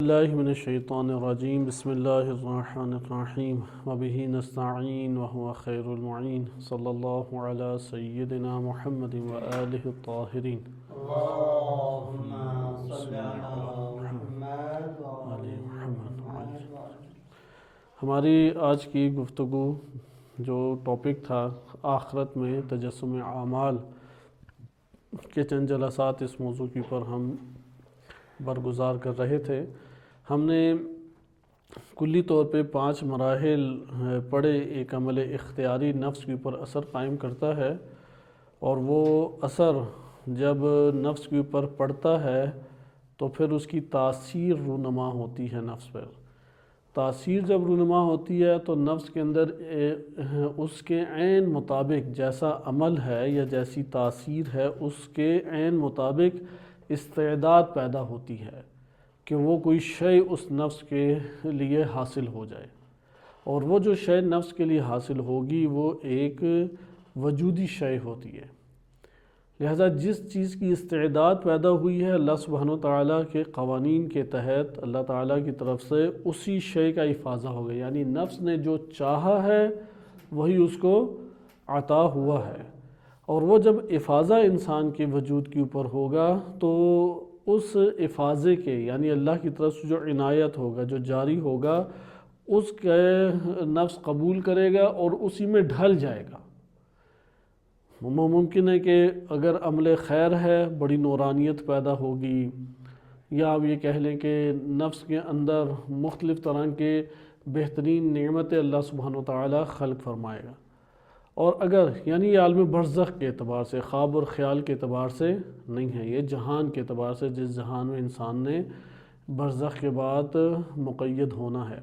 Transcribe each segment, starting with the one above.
اللہ من الشیطان الرجیم بسم اللہ الرحمن الرحیم وبہ نستعین وهو خیر المعین صلی اللہ علی سیدنا محمد وآلہ الطاہرین اللہم صلی علی محمد ہماری آج کی گفتگو جو ٹاپک تھا آخرت میں تجسم اعمال کے چند جلسات اس موضوع کے اوپر ہم برگزار کر رہے تھے۔ ہم نے کلی طور پہ 5 مراحل پڑھے۔ ایک عمل اختیاری نفس کے اوپر اثر قائم کرتا ہے، اور وہ اثر جب نفس کے اوپر پڑتا ہے تو پھر اس کی تاثیر رونما ہوتی ہے نفس پر۔ تاثیر جب رونما ہوتی ہے تو نفس کے اندر اس کے عین مطابق جیسا عمل ہے یا جیسی تاثیر ہے اس کے عین مطابق استعداد پیدا ہوتی ہے کہ وہ کوئی شے اس نفس کے لیے حاصل ہو جائے، اور وہ جو شے نفس کے لیے حاصل ہوگی وہ ایک وجودی شے ہوتی ہے۔ لہذا جس چیز کی استعداد پیدا ہوئی ہے اللہ سبحانہ وتعالیٰ کے قوانین کے تحت اللہ تعالیٰ کی طرف سے اسی شے کا افاضہ ہوگا، یعنی نفس نے جو چاہا ہے وہی اس کو عطا ہوا ہے، اور وہ جب افاضہ انسان کے وجود کے اوپر ہوگا تو اس افاضے کے یعنی اللہ کی طرف سے جو عنایت ہوگا جو جاری ہوگا اس کے نفس قبول کرے گا اور اسی میں ڈھل جائے گا۔ ممکن ہے کہ اگر عمل خیر ہے بڑی نورانیت پیدا ہوگی، یا آپ یہ کہہ لیں کہ نفس کے اندر مختلف طرح کے بہترین نعمتیں اللہ سبحانہ وتعالی خلق فرمائے گا، اور اگر یعنی یہ عالم برزخ کے اعتبار سے، خواب اور خیال کے اعتبار سے نہیں ہے، یہ جہان کے اعتبار سے جس جہان میں انسان نے برزخ کے بعد مقید ہونا ہے،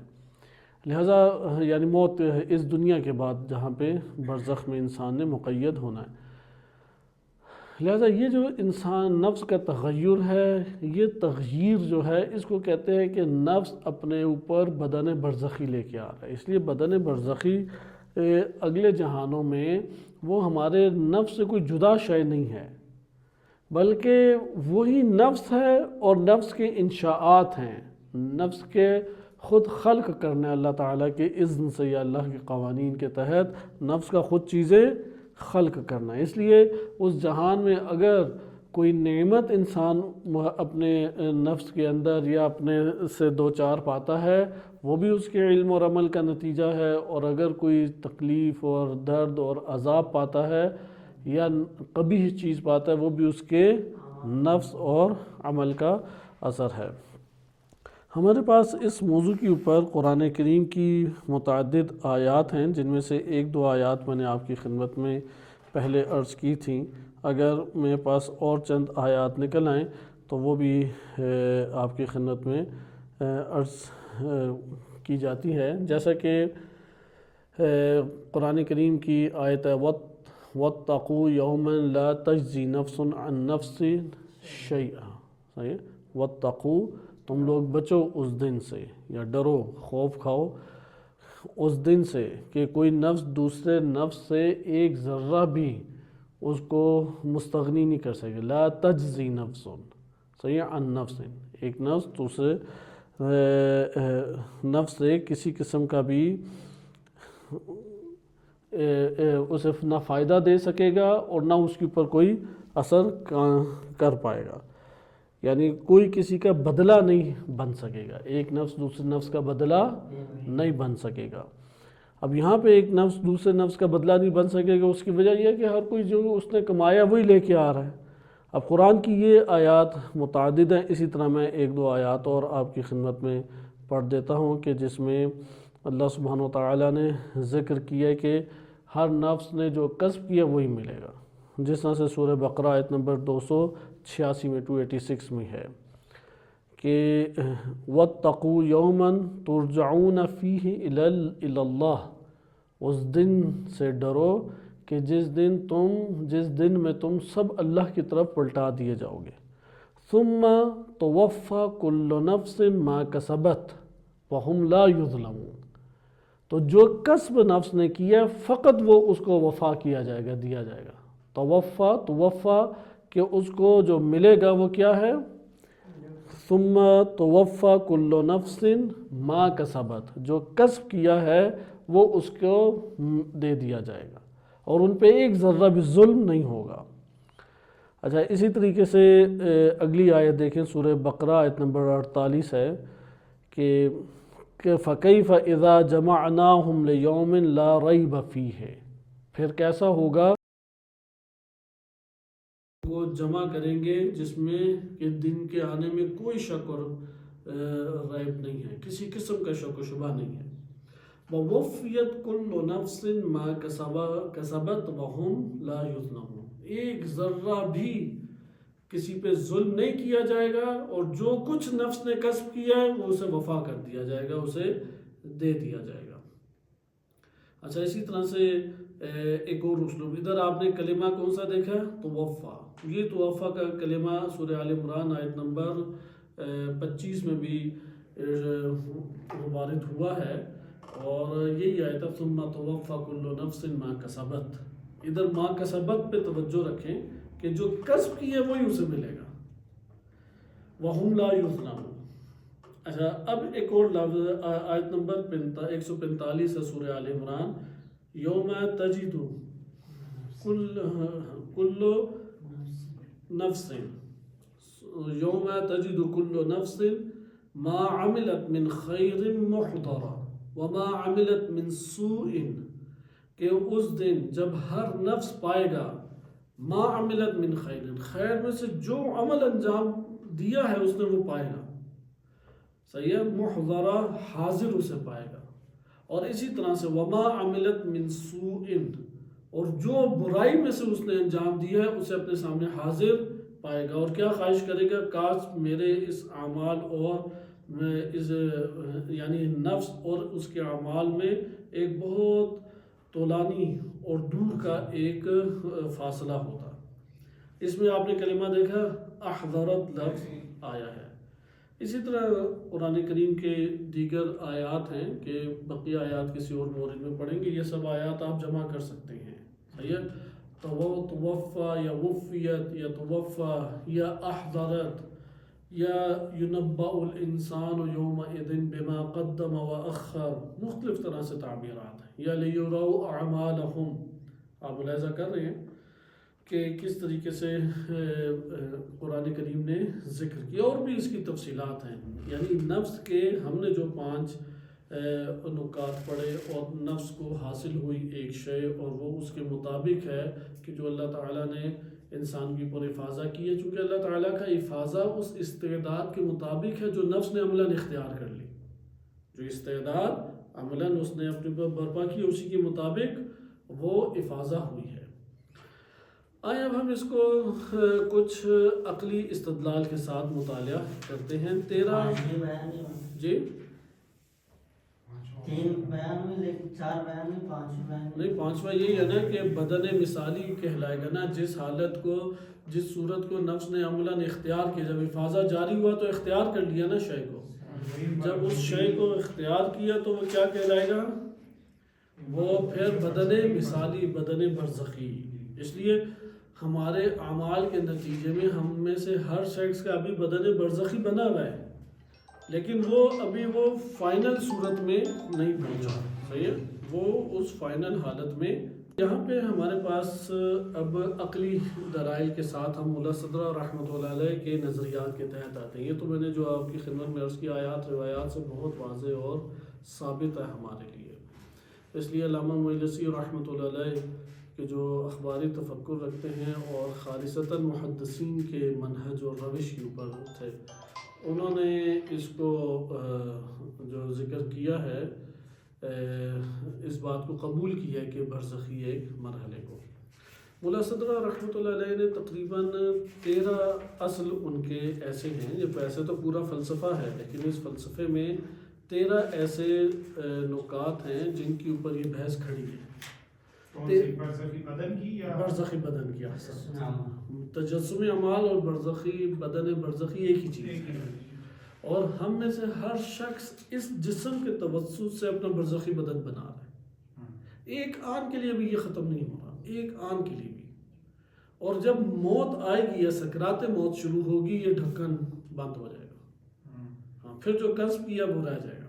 لہذا یعنی موت اس دنیا کے بعد جہاں پہ برزخ میں انسان نے مقید ہونا ہے۔ لہذا یہ جو انسان نفس کا تغیر ہے، یہ تغییر جو ہے اس کو کہتے ہیں کہ نفس اپنے اوپر بدن برزخی لے کے آ رہا ہے۔ اس لیے بدن برزخی اگلے جہانوں میں وہ ہمارے نفس سے کوئی جدا شے نہیں ہے، بلکہ وہی نفس ہے، اور نفس کے انشاءات ہیں، نفس کے خود خلق کرنے اللہ تعالیٰ کے اذن سے یا اللہ کے قوانین کے تحت نفس کا خود چیزیں خلق کرنا ہے۔ اس لیے اس جہان میں اگر کوئی نعمت انسان اپنے نفس کے اندر یا اپنے سے دو چار پاتا ہے وہ بھی اس کے علم اور عمل کا نتیجہ ہے، اور اگر کوئی تکلیف اور درد اور عذاب پاتا ہے یا قبیح چیز پاتا ہے وہ بھی اس کے نفس اور عمل کا اثر ہے۔ ہمارے پاس اس موضوع کے اوپر قرآن کریم کی متعدد آیات ہیں، جن میں سے ایک دو آیات میں نے آپ کی خدمت میں پہلے عرض کی تھیں۔ اگر میرے پاس اور چند آیات نکل آئیں تو وہ بھی آپ کی خدمت میں عرض کی جاتی ہے، جیسا کہ قرآن کریم کی آیت ہے وَاتَّقُوا يَوْمًا لَا تَجْزِي نَفْسٌ عَن نَفْسٍ شَيْئًا۔ وَاتَّقُوا، تم لوگ بچو اس دن سے، یا ڈرو، خوف کھاؤ اس دن سے کہ کوئی نفس دوسرے نفس سے ایک ذرہ بھی اس کو مستغنی نہیں کر سکے۔ لا تجزی نفس صحیح عن نفس، ایک نفس دوسرے نفس سے کسی قسم کا بھی اسے نہ فائدہ دے سکے گا اور نہ اس کے اوپر کوئی اثر کر پائے گا، یعنی کوئی کسی کا بدلہ نہیں بن سکے گا، ایک نفس دوسرے نفس کا بدلہ نہیں بن سکے گا۔ اب یہاں پہ ایک نفس دوسرے نفس کا بدلہ نہیں بن سکے گا، اس کی وجہ یہ ہے کہ ہر کوئی جو اس نے کمایا وہی لے کے آ رہا ہے۔ اب قرآن کی یہ آیات متعدد ہیں، اسی طرح میں ایک دو آیات اور آپ کی خدمت میں پڑھ دیتا ہوں کہ جس میں اللہ سبحانہ وتعالیٰ نے ذکر کیا ہے کہ ہر نفس نے جو کسب کیا وہی ملے گا، جس طرح سے سورہ بقرہ آیت نمبر 286 میں 286 میں ہے کہ وَاتَّقُوا يَوْمًا تُرْجَعُونَ فِيهِ إِلَى اللَّهِ، اس دن سے ڈرو کہ جس دن میں تم سب اللہ کی طرف پلٹا دیے جاؤ گے۔ ثُمَّ تُوَفَّى كُلُّ نَفْسٍ مَا كَسَبَتْ وَهُمْ لَا يُظْلَمُونَ، تو جو کسب نفس نے کیا فقط وہ اس کو وفا کیا جائے گا، دیا جائے گا۔ توفا کہ اس کو جو ملے گا وہ کیا ہے؟ ثم توفی کل نفس ما کسبت، جو کسب کیا ہے وہ اس کو دے دیا جائے گا اور ان پہ ایک ذرہ بھی ظلم نہیں ہوگا۔ اچھا، اسی طریقے سے اگلی آیت دیکھیں، سورہ بقرہ آیت نمبر 48 ہے کہ فَكَيْفَ إِذَا جَمَعْنَاهُمْ لِيَوْمٍ لَا رَيْبَ فِيهِ، پھر کیسا ہوگا وہ جمع کریں گے جس میں کہ دن کے آنے میں کوئی شک اور ریب نہیں ہے، کسی قسم کا شک و شبہ نہیں ہے۔ وَوَفِّيَتْ كُلُّ نَفْسٍ مَا كَسَبَتْ وَهُمْ لَا يُظْلَمُونَ، ایک ذرہ بھی کسی پہ ظلم نہیں کیا جائے گا، اور جو کچھ نفس نے کسب کیا ہے وہ اسے وفا کر دیا جائے گا، اسے دے دیا جائے گا۔ اچھا، اسی طرح سے ایک اور اسلوب، ادھر آپ نے کلمہ کون سا دیکھا؟ توفا۔ یہ توفا کا کلمہ سورہ آل عمران آیت نمبر 25 میں بھی وارد ہوا ہے، اور یہی آیت ثم توفا کل نفس ما کسبت۔ ادھر ما کسبت پہ توجہ رکھیں کہ جو کسب کی ہے وہی اسے ملے گا، وَهُمْ لَا يُظْلَمُونَ۔ اچھا، اب ایک اور لفظ آیت نمبر 145 ہے سورہ آل عمران، یوم تجد کل نفس، یوم تجد کل نفس ما عملت من خیر محضرا وما عملت من سوء، کہ اس دن جب ہر نفس پائے گا ما عملت من خیر، خیر میں سے جو عمل انجام دیا ہے اس نے وہ پائے گا، صحیح ہے، محضرہ حاضر اسے پائے گا، اور اسی طرح سے وما عملت من سوء، اور جو برائی میں سے اس نے انجام دیا ہے اسے اپنے سامنے حاضر پائے گا، اور کیا خواہش کرے گا، کاش میرے اس اعمال اور اس یعنی نفس اور اس کے اعمال میں ایک بہت طولانی اور دور کا ایک فاصلہ ہوتا۔ اس میں آپ نے کلمہ دیکھا احضرت لفظ آیا ہے۔ اسی طرح قرآن کریم کے دیگر آیات ہیں کہ بقیہ آیات کسی اور مورد میں پڑھیں گے، یہ سب آیات آپ جمع کر سکتے ہیں، صحیح ہے، توفا یا وفیت یا توفا یا احضرت یا ینبأ الانسان یومئذ بما قدم واخر، مختلف طرح سے تعبیرات ہیں، یا لیروا اعمالہم۔ آپ ملاحظہ کر رہے ہیں کہ کس طریقے سے قرآن کریم نے ذکر کیا، اور بھی اس کی تفصیلات ہیں، یعنی نفس کے ہم نے جو 5 نکات پڑھے، اور نفس کو حاصل ہوئی ایک شے، اور وہ اس کے مطابق ہے کہ جو اللہ تعالیٰ نے انسان کے اوپر افاضہ کی ہے، چونکہ اللہ تعالیٰ کا افاضہ اس استعداد کے مطابق ہے جو نفس نے عملاً اختیار کر لی، جو استعداد عملاً اس نے اپنے پر برپا کی اسی کے مطابق وہ افاضہ ہوئی ہے۔ آئے اب ہم اس کو کچھ عقلی استدلال کے ساتھ مطالعہ کرتے ہیں۔ 13 جی 3 بیان ہوئے، لیکن 4 بیان ہوئے، 5 بیان نہیں، 5واں یہی ہے نا کہ بدن مثالی کہلائے گا نا، جس حالت کو، جس صورت کو نفس نے عملاً اختیار کیا، جب افاضہ جاری ہوا تو اختیار کر لیا نا شے کو، جب اس شے کو اختیار کیا تو وہ کیا کہلائے گا، وہ پھر بدن مثالی، بدن برزخی۔ اس لیے ہمارے اعمال کے نتیجے میں ہم میں سے ہر شخص کا ابھی بدن برزخی بنا ہوا ہے، لیکن وہ ابھی وہ فائنل صورت میں نہیں پہنچا، صحیح ہے، وہ اس فائنل حالت میں۔ یہاں پہ ہمارے پاس اب عقلی دلائل کے ساتھ ہم ملا صدرہ رحمۃ اللہ علیہ کے نظریات کے تحت آتے ہیں۔ یہ تو میں نے جو آپ کی خدمت میں عرض کی آیات روایات سے بہت واضح اور ثابت ہے ہمارے لیے، اس لیے علامہ مجلسی رحمۃ اللہ علیہ کہ جو اخباری تفکر رکھتے ہیں اور خالصتاً محدثین کے منہج اور روش کے اوپر تھے، انہوں نے اس کو جو ذکر کیا ہے، اس بات کو قبول کیا ہے کہ برزخی ایک مرحلے کو۔ ملا صدرہ رحمۃ اللہ علیہ نے تقریباً 13 اصل ان کے ایسے ہیں، یہ ویسے تو پورا فلسفہ ہے لیکن اس فلسفے میں 13 ایسے نکات ہیں جن کے اوپر یہ بحث کھڑی ہے۔ برزخی بدن کی یا برزخی بدن کی تجسم اعمال اور برزخی بدن برزخی ایک ہی چیز ہے، اور ہم میں سے ہر شخص اس جسم کے توسط سے اپنا برزخی بدن بنا رہا ہے، ایک آن کے لیے بھی یہ ختم نہیں ہو رہا، ایک آن کے لیے بھی، اور جب موت آئے گی یا سکرات موت شروع ہوگی یہ ڈھکن بند ہو جائے گا، پھر جو کسب کیا وہ رہ جائے گا.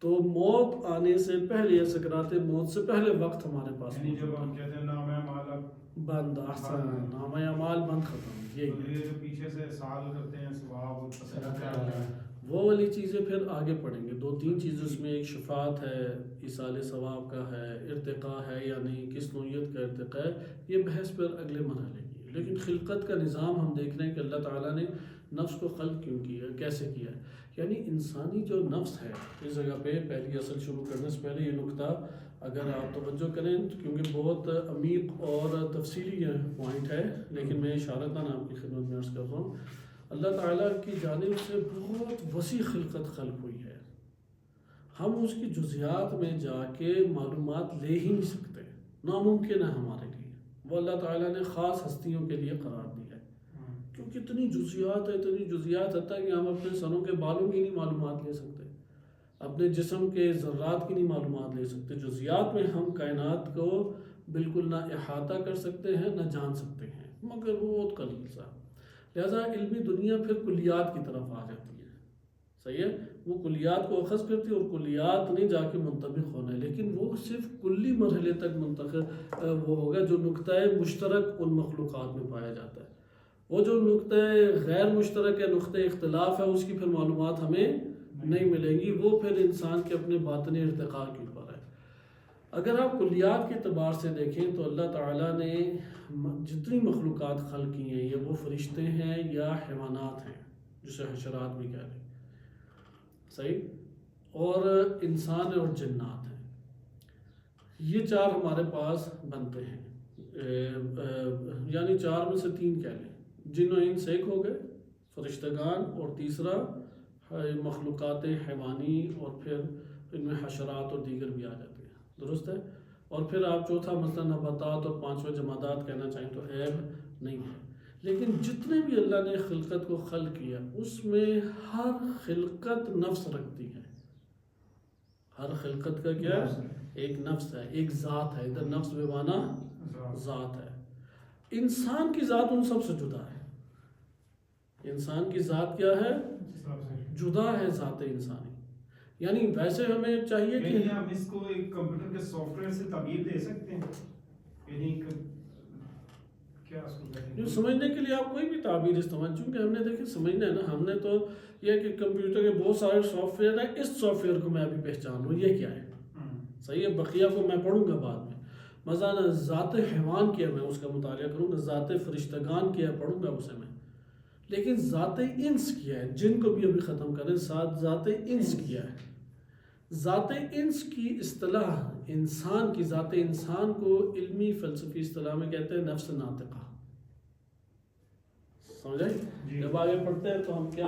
تو موت آنے سے پہلے یا سکرات موت سے پہلے وقت ہمارے پاس یعنی جب ہم کہتے ہیں نام اعمال اب بند، احسن، نام اعمال بند، ختم. یہی تو یہ جو پیچھے سے سال کرتے ہیں ثواب صدقہ، وہ والی چیزیں پھر آگے پڑھیں گے. 2-3 چیزیں اس میں، ایک شفاعت ہے، ایصال ثواب کا ہے، ارتقاء ہے یا نہیں، کس نوعیت کا ارتقاء ہے، یہ بحث پھر اگلے مرحلے کی. لیکن خلقت کا نظام ہم دیکھ رہے ہیں کہ اللہ تعالیٰ نے نفس کو خلق کیوں کیا، کیسے کیا ہے. یعنی انسانی جو نفس ہے، اس جگہ پہ پہلی اصل شروع کرنے سے پہلے یہ نقطہ اگر آپ توجہ کریں، کیونکہ بہت عمیق اور تفصیلی یہ پوائنٹ ہے، لیکن میں اشارتاً آپ کی خدمت میں عرض کر رہا ہوں. اللہ تعالیٰ کی جانب سے بہت وسیع خلقت خلق ہوئی ہے. ہم اس کی جزیات میں جا کے معلومات لے ہی نہیں سکتے، ناممکن ہے ہمارے لیے. وہ اللہ تعالیٰ نے خاص ہستیوں کے لیے قرار دیا ہے، کیونکہ اتنی جزیات ہے، اتنی جزیات حتیٰ کہ ہم اپنے سروں کے بالوں کی نہیں معلومات لے سکتے، اپنے جسم کے ذرات کی نہیں معلومات لے سکتے. جزیات میں ہم کائنات کو بالکل نہ احاطہ کر سکتے ہیں نہ جان سکتے ہیں، مگر وہ بہت قلیل سا. لہٰذا علمی دنیا پھر کلیات کی طرف آ جاتی ہے. صحیح ہے، وہ کلیات کو اخذ کرتی ہے اور کلیات نہیں جا کے منطبق ہونا ہے، لیکن وہ صرف کلی مرحلے تک منتخب وہ ہوگا جو نقطۂ مشترک ان مخلوقات میں پایا جاتا ہے. وہ جو نقطۂ غیر مشترک ہے، نقطۂ اختلاف ہے، اس کی پھر معلومات ہمیں نہیں ملیں گی. وہ پھر انسان کے اپنے باطنی ارتقاء کے اوپر ہے. اگر آپ کلیات کے اعتبار سے دیکھیں تو اللہ تعالیٰ نے جتنی مخلوقات خلق کی ہیں، یہ وہ فرشتے ہیں یا حیوانات ہیں، جسے حشرات بھی کہہ لیں، صحیح، اور انسان اور جنات ہیں. یہ 4 ہمارے پاس بنتے ہیں، یعنی 4 میں سے 3 کہہ لیں. جن و انس ایک ہو گئے، فرشتگان، اور تیسرا مخلوقات حیوانی، اور پھر ان میں حشرات اور دیگر بھی آ جاتے ہیں. درست ہے. اور پھر آپ چوتھا مثلا نباتات اور 5واں جمادات کہنا چاہیں تو عیب نہیں ہے. لیکن جتنے بھی اللہ نے خلقت کو خلق کیا، اس میں ہر خلقت نفس رکھتی ہے. ہر خلقت کا کیا ہے؟ ایک نفس ہے، ایک ذات ہے. ادھر نفس بے معنی ذات ہے. انسان کی ذات ان سب سے جدا ہے. انسان کی ذات کیا ہے؟ جدا ہے ذات انسانی. یعنی ویسے ہمیں چاہیے کہ ہم اس کو ایک کمپیوٹر کے سافٹ ویئر سے تعبیر دے سکتے ہیں، یعنی کیا اس کو کہتے ہیں، سمجھنے کے لیے آپ کوئی بھی تعبیر استعمال، چونکہ ہم نے دیکھیں سمجھنا ہے نا. ہم نے تو یہ کہ کمپیوٹر کے بہت سارے سافٹ ویئر ہیں، اس سافٹ ویئر کو میں ابھی پہچان لوں یہ کیا ہے. صحیح ہے، بقیہ کو میں پڑھوں گا بعد میں. مثلا ذات حیوان کیا، میں اس کا مطالعہ کروں گا. ذات فرشتگان کیا پڑھوں گا اسے میں. لیکن ذات انس کیا ہے، جن کو بھی ابھی ختم کریں، ذات انس کیا ہے. ذات انس کی اصطلاح، انسان کی ذات انسان کو علمی فلسفی اصطلاح میں کہتے ہیں نفس ناطقہ. سمجھیں؟ جب آگے پڑھتے ہیں تو ہم کیا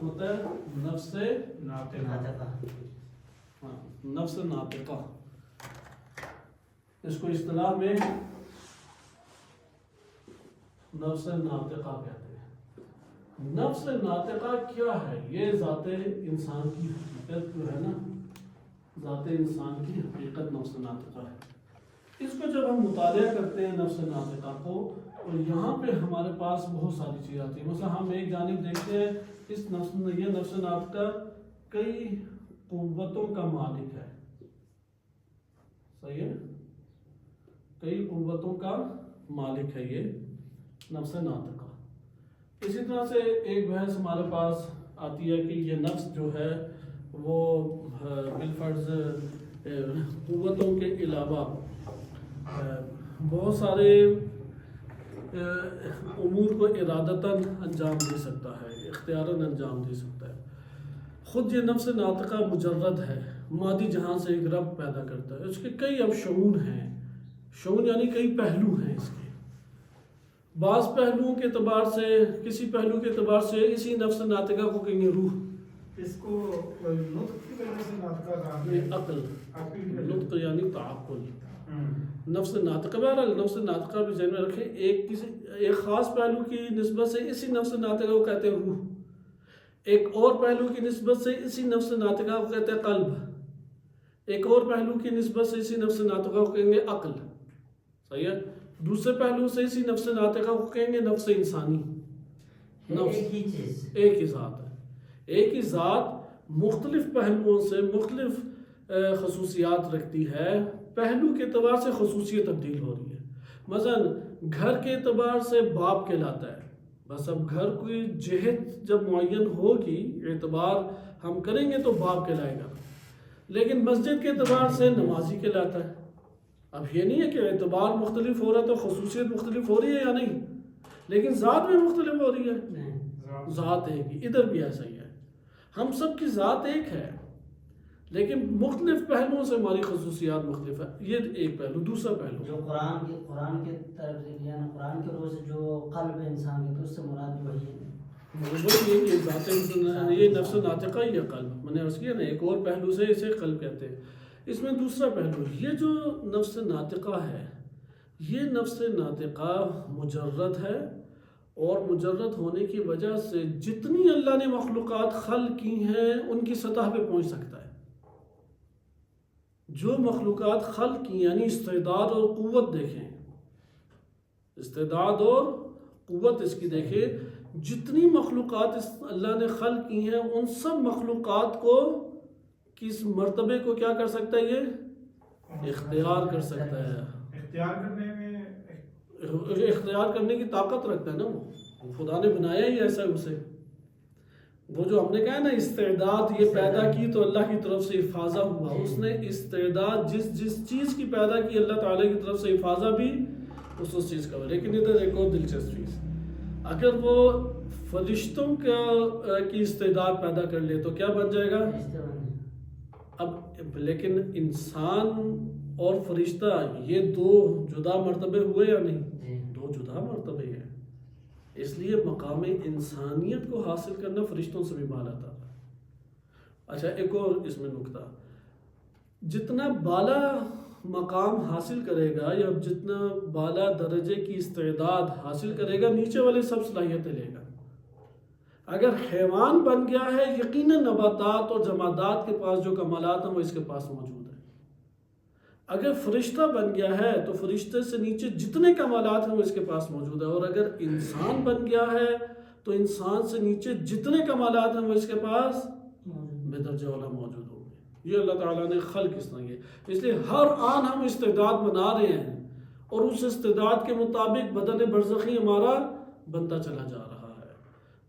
ہوتا ہے؟ نفس ناطقہ. ہاں، نفس ناطقہ. اس کو اصطلاح میں نفس ناطقہ کہتے ہیں. نفس ناطقہ کیا ہے؟ یہ ذات انسان کی حقیقت جو ہے نا، ذات انسان کی حقیقت نفس ناطقہ ہے. اس کو جب ہم مطالعہ کرتے ہیں نفس ناطقہ کو، اور یہاں پہ ہمارے پاس بہت ساری چیزیں آتی ہیں. مثلا ہم ایک جانب دیکھتے ہیں یہ نفس ناطقہ کئی قوتوں کا مالک ہے. صحیح ہے، کئی قوتوں کا مالک ہے یہ نفس ناطقہ. اسی طرح سے ایک بحث ہمارے پاس آتی ہے کہ یہ نفس جو ہے وہ بالفرض قوتوں کے علاوہ بہت سارے امور کو ارادتاً انجام دے سکتا ہے، اختیاراً انجام دے سکتا ہے. خود یہ نفس ناطقہ مجرد ہے، مادی جہاں سے ایک رب پیدا کرتا ہے. اس کے کئی اب شعون ہیں. شعون یعنی کئی پہلو ہیں اس کے. بعض پہلوؤں کے اعتبار سے، کسی پہلو کے اعتبار سے اسی نفس ناطقہ کو کہیں گے روح. اس کو نطق کی وجہ سے ناطقہ کہا گیا ہے. عقل، نطق یعنی تعقل. نفس ناطقہ، بہرحال نفس ناطقہ بھی ذہن میں رکھیں، ایک خاص پہلو کی نسبت سے اسی نفس ناطقہ کو کہتے ہیں روح. ایک اور پہلو کی نسبت سے اسی نفس ناطقہ کو کہتے ہیں قلب. ایک اور پہلو کی نسبت سے اسی نفس ناطقہ کو کہیں گے عقل. صحیح ہے. دوسرے پہلو سے اسی نفس ناطقہ کو کہیں گے نفس انسانی. نفس ایک ہی چیز، ایک ہی ذات ہے. ایک ہی ذات مختلف پہلوؤں سے مختلف خصوصیات رکھتی ہے، پہلو کے اعتبار سے خصوصیت تبدیل ہو رہی ہے۔ مثلا گھر کے اعتبار سے باپ کہلاتا ہے، بس اب گھر کی جہت جب معین ہوگی، اعتبار ہم کریں گے تو باپ کہلائے گا، لیکن مسجد کے اعتبار سے نمازی کہلاتا ہے۔ اب یہ نہیں ہے کہ اعتبار مختلف ہو رہا ہے تو خصوصیت مختلف ہو رہی ہے یا نہیں، لیکن ذات میں مختلف ہو رہی ہے، ذات ایک ہی۔ ادھر بھی ایسا ہی ہے، ہم سب کی ذات ایک ہے لیکن مختلف پہلوؤں سے ہماری خصوصیات مختلف ہے، یہ ایک پہلو۔ دوسرا پہلو جو قرآن کے طرف سے کیا نا، قرآن کے روز جو قلب انسان کے، تو اس سے مراد وہی ہے، یہ ذات یہ نفس ناطقہ ہی ہے قلب، میں نے عرض کیا نا، ایک اور پہلو سے اسے قلب کہتے ہیں۔ اس میں دوسرا پہلو، یہ جو نفس ناطقہ ہے، یہ نفس ناطقہ مجرد ہے، اور مجرد ہونے کی وجہ سے جتنی اللہ نے مخلوقات خلق کی ہیں ان کی سطح پہ پہنچ سکتا ہے۔ جو مخلوقات خلق کی یعنی استعداد اور قوت دیکھیں، استعداد اور قوت اس کی دیکھیں، جتنی مخلوقات اللہ نے خلق کی ہیں ان سب مخلوقات کو کس مرتبے کو کیا کر سکتا ہے، یہ اختیار کر سکتا ہے، اختیار کرنے کی طاقت رکھتا ہے نا وہ، خدا نے بنایا ہی ایسا ہے اسے۔ وہ جو ہم نے کہا نا استعداد یہ پیدا کی تو اللہ کی طرف سے افاضہ ہوا، اس نے استعداد جس چیز کی پیدا کی اللہ تعالیٰ کی طرف سے افاضہ بھی اس چیز کا ہوا۔ لیکن ادھر ایک اور دلچسپ چیز، اگر وہ فرشتوں کی استعداد پیدا کر لے تو کیا بن جائے گا؟ اب لیکن انسان اور فرشتہ یہ دو جدا مرتبے ہوئے یا نہیں؟ دو جدا مرتبے ہیں، اس لیے مقام انسانیت کو حاصل کرنا فرشتوں سے بھی بالا تھا۔ اچھا ایک اور اس میں نکتہ، جتنا بالا مقام حاصل کرے گا یا جتنا بالا درجے کی استعداد حاصل کرے گا، نیچے والے سب صلاحیتیں لے گا۔ اگر حیوان بن گیا ہے، یقیناً نباتات اور جمادات کے پاس جو کمالات ہیں وہ اس کے پاس موجود ہیں۔ اگر فرشتہ بن گیا ہے تو فرشتے سے نیچے جتنے کمالات ہیں وہ اس کے پاس موجود ہے، اور اگر انسان بن گیا ہے تو انسان سے نیچے جتنے کمالات ہیں وہ اس کے پاس بدرجہ اولا موجود ہوں گے۔ یہ اللہ تعالیٰ نے خلق اس طرح کی، اس لیے ہر آن ہم استعداد بنا رہے ہیں اور اس استعداد کے مطابق بدن برزخی ہمارا بنتا چلا جا رہا ہے۔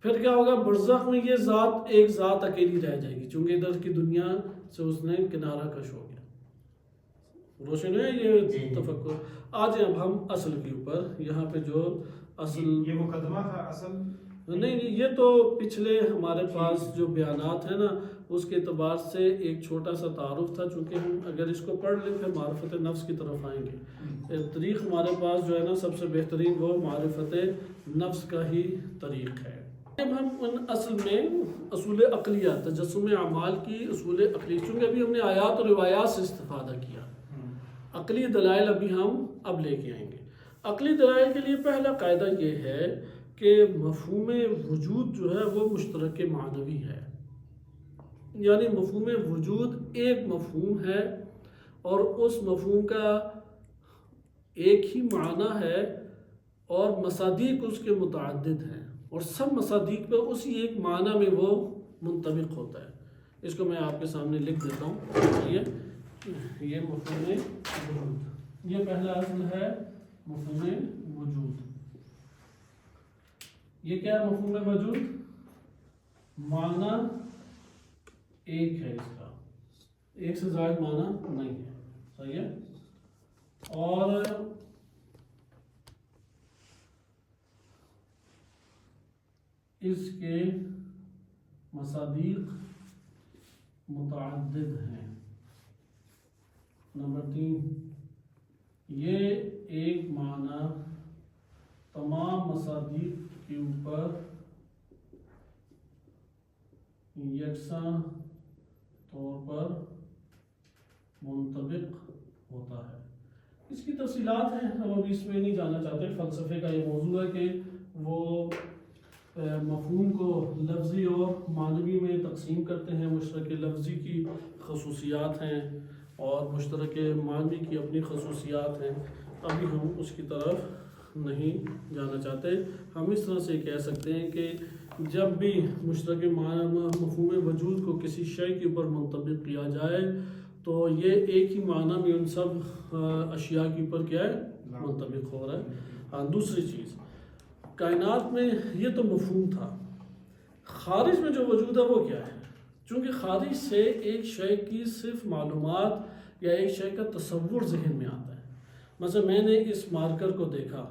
پھر کیا ہوگا؟ برزخ میں یہ ذات ایک ذات اکیلی رہ جائے گی، چونکہ ادھر کی دنیا سے اس نے کنارہ کش ہو گیا۔ روشن ہے یہ تفکر؟ آج اب ہم اصل کے اوپر، یہاں پہ جو اصل یہ مقدمہ تھا، اصل نہیں، یہ تو پچھلے ہمارے پاس جو بیانات ہیں نا اس کے اعتبار سے ایک چھوٹا سا تعارف تھا، چونکہ ہم اگر اس کو پڑھ لیں پھر معرفت نفس کی طرف آئیں گے۔ طریق ہمارے پاس جو ہے نا سب سے بہترین وہ معرفت نفس کا ہی طریق ہے۔ اب ہم ان اصل میں اصول عقلیہ، تجسم اعمال کی اصول عقلی، چونکہ ابھی ہم نے آیات اور روایات سے استفادہ کیا، عقلی دلائل ابھی ہم اب لے کے آئیں گے۔ عقلی دلائل کے لیے پہلا قاعدہ یہ ہے کہ مفہوم وجود جو ہے وہ مشترک معنوی ہے، یعنی مفہوم وجود ایک مفہوم ہے اور اس مفہوم کا ایک ہی معنی ہے، اور مصادیق اس کے متعدد ہیں، اور سب مصادیق پہ اسی ایک معنی میں وہ منطبق ہوتا ہے۔ اس کو میں آپ کے سامنے لکھ دیتا ہوں۔ یہ مفہوم وجود، یہ پہلا اصل ہے مفہوم وجود۔ یہ کیا ہے مفہوم وجود؟ معنی ایک ہے، اس کا ایک سے زائد معنی نہیں ہے، صحیح ہے؟ اور اس کے مصادیق متعدد ہیں۔ نمبر 3، یہ ایک معنی تمام مصادیق کے اوپر یکساں طور پر منطبق ہوتا ہے۔ اس کی تفصیلات ہیں، ہم ابھی اس میں نہیں جانا چاہتے۔ فلسفے کا یہ موضوع ہے کہ وہ مفہوم کو لفظی اور معنوی میں تقسیم کرتے ہیں، مشترک لفظی کی خصوصیات ہیں اور مشترک معنوی کی اپنی خصوصیات ہیں۔ ابھی ہم اس کی طرف نہیں جانا چاہتے۔ ہم اس طرح سے کہہ سکتے ہیں کہ جب بھی مشترک معنی مفہوم وجود کو کسی شے کے اوپر منطبق کیا جائے تو یہ ایک ہی معنی میں ان سب اشیاء کے اوپر کیا ہے منطبق ہو رہا ہے. ہاں دوسری چیز کائنات میں یہ تو مفہوم تھا، خارج میں جو وجود ہے وہ کیا ہے؟ چونکہ خارج سے ایک شے کی صرف معلومات یا ایک شے کا تصور ذہن میں آتا ہے. مثلا میں نے اس مارکر کو دیکھا،